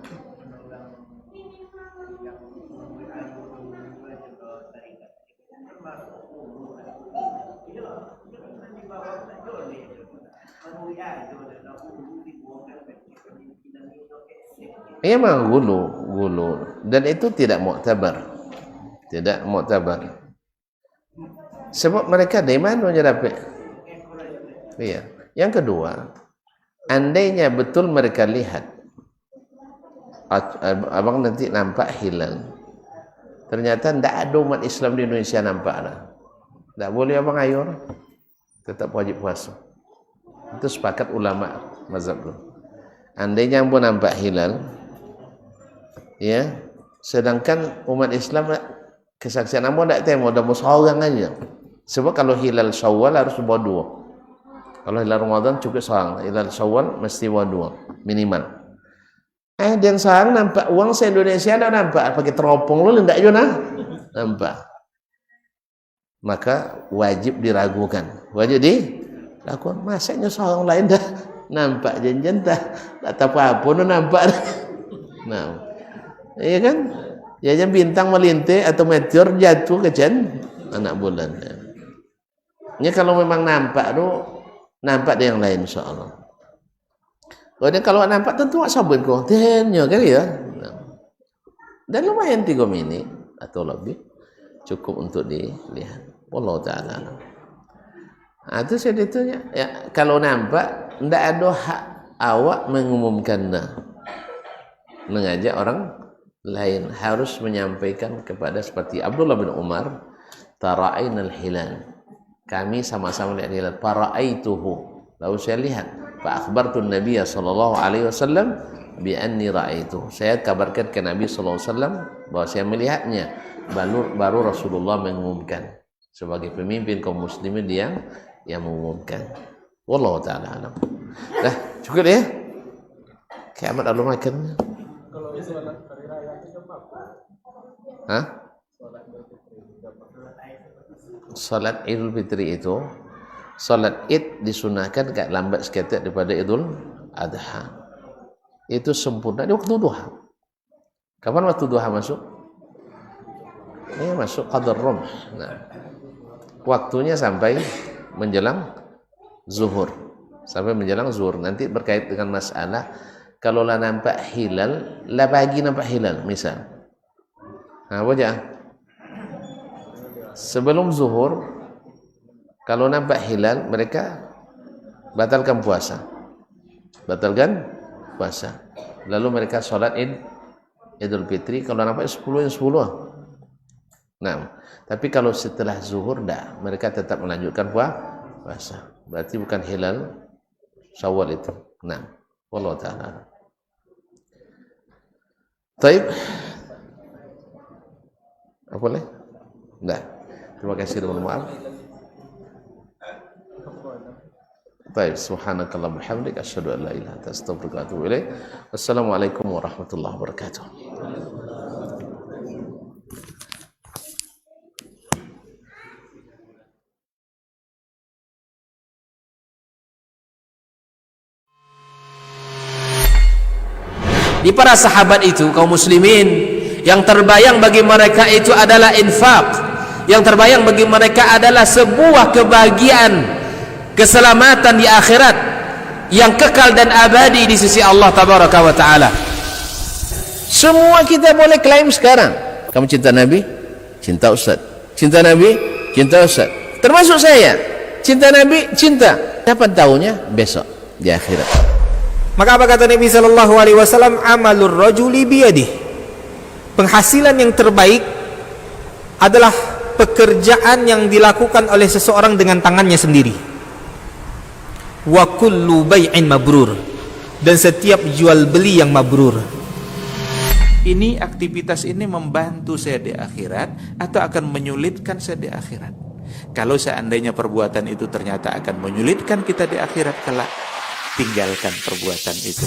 Memang gulu dan itu tidak muktabar. Sebab mereka dari mana dia dapat? Iya. Yang kedua, andainya betul mereka lihat abang nanti nampak hilal, ternyata tidak ada umat Islam di Indonesia nampak dah. Tak boleh abang ayur, tetap wajib puasa. Itu sepakat ulama mazhab tu. Andainya pun nampak hilal, ya, sedangkan umat Islam kesaksian ambo tak temu, dah seorang aja. Sebab kalau hilal Syawal harus bawa 2. Kalau hilal Ramadan cukup seorang, hilal Syawal mesti bawa 2 minimal. Dan seorang nampak uang se-Indonesia dah nampak pakai teropong lu ndak yo nampak. Maka wajib diragukan. Wajib dilakukan. Masanya seorang lain dah nampak janjian dah tak apa-apa nu nampak. Nah. Iya kan? Ya bintang melintir atau meteor jatuh ke anak bulan. Ya kalau memang nampak tu nampak dia yang lain insyaallah. Kalau nampak tentu sabun kau tenyo kan ya. Dan lumayan 3 menit atau lebih cukup untuk dilihat. Wallahu taala. Itu seditunya. Ya, kalau nampak ndak ada hak awak mengumumkannya. Mengajak orang lain, harus menyampaikan kepada seperti Abdullah bin Umar, tara'ainal hilal, kami sama-sama lihat hilal, fara'aituhu, lalu saya lihat, fa akhbartu Nabiy sallallahu alaihi wasallam bi anni ra'aitu, saya kabarkan ke Nabi sallallahu alaihi wasallam bahwa saya melihatnya. Baru Rasulullah mengumumkan, sebagai pemimpin kaum muslimin dia yang mengumumkan. Wallahu taala alam. Dah cukup ya, kiamat Allah makan. Kalau salat hari raya itu apa? Hah? Salat Idul Fitri itu, salat Id disunahkan agak lambat sikit daripada Idul Adha. Itu sempurna di waktu duha. Kapan waktu duha masuk? Ini masuk qadar rum. Nah, waktunya sampai menjelang zuhur. Sampai menjelang zuhur. Nanti berkait dengan masalah kalau lah nampak hilal, lah pagi nampak hilal, misal. Apa aja? Sebelum zuhur, kalau nampak hilal, mereka batalkan puasa. Lalu mereka sholat Idul Fitri. Kalau nampak 10 yang 10. Nah, tapi kalau setelah zuhur dah, mereka tetap melanjutkan puasa. Berarti bukan hilal Syawal itu. Nah, wallahu ta'ala. Taib. Apa boleh? Dah. Terima kasih dan mohon maaf. Taib. Subhanakallahumma wa bihamdika asyhadu an la ilaha illa anta astaghfiruka wa atubu ilaik. Wassalamualaikum warahmatullahi wabarakatuh. Di para sahabat itu, kaum muslimin, yang terbayang bagi mereka itu adalah infak, yang terbayang bagi mereka adalah sebuah kebahagiaan, keselamatan di akhirat yang kekal dan abadi di sisi Allah tabaraka wa taala. Semua kita boleh klaim sekarang. Kamu cinta Nabi? Cinta Ustaz. Cinta Nabi? Cinta Ustaz. Termasuk saya. Cinta Nabi? Cinta. Kapan tahunya? Besok di akhirat. Maka apa kata Nabi sallallahu alaihi wasallam? Amalur rajuli biyadih. Penghasilan yang terbaik adalah pekerjaan yang dilakukan oleh seseorang dengan tangannya sendiri. Wa kullu bai'in mabrur, dan setiap jual beli yang mabrur. ini aktivitas ini membantu saya di akhirat atau akan menyulitkan saya di akhirat. Kalau seandainya perbuatan itu ternyata akan menyulitkan kita di akhirat kelak, tinggalkan perbuatan itu.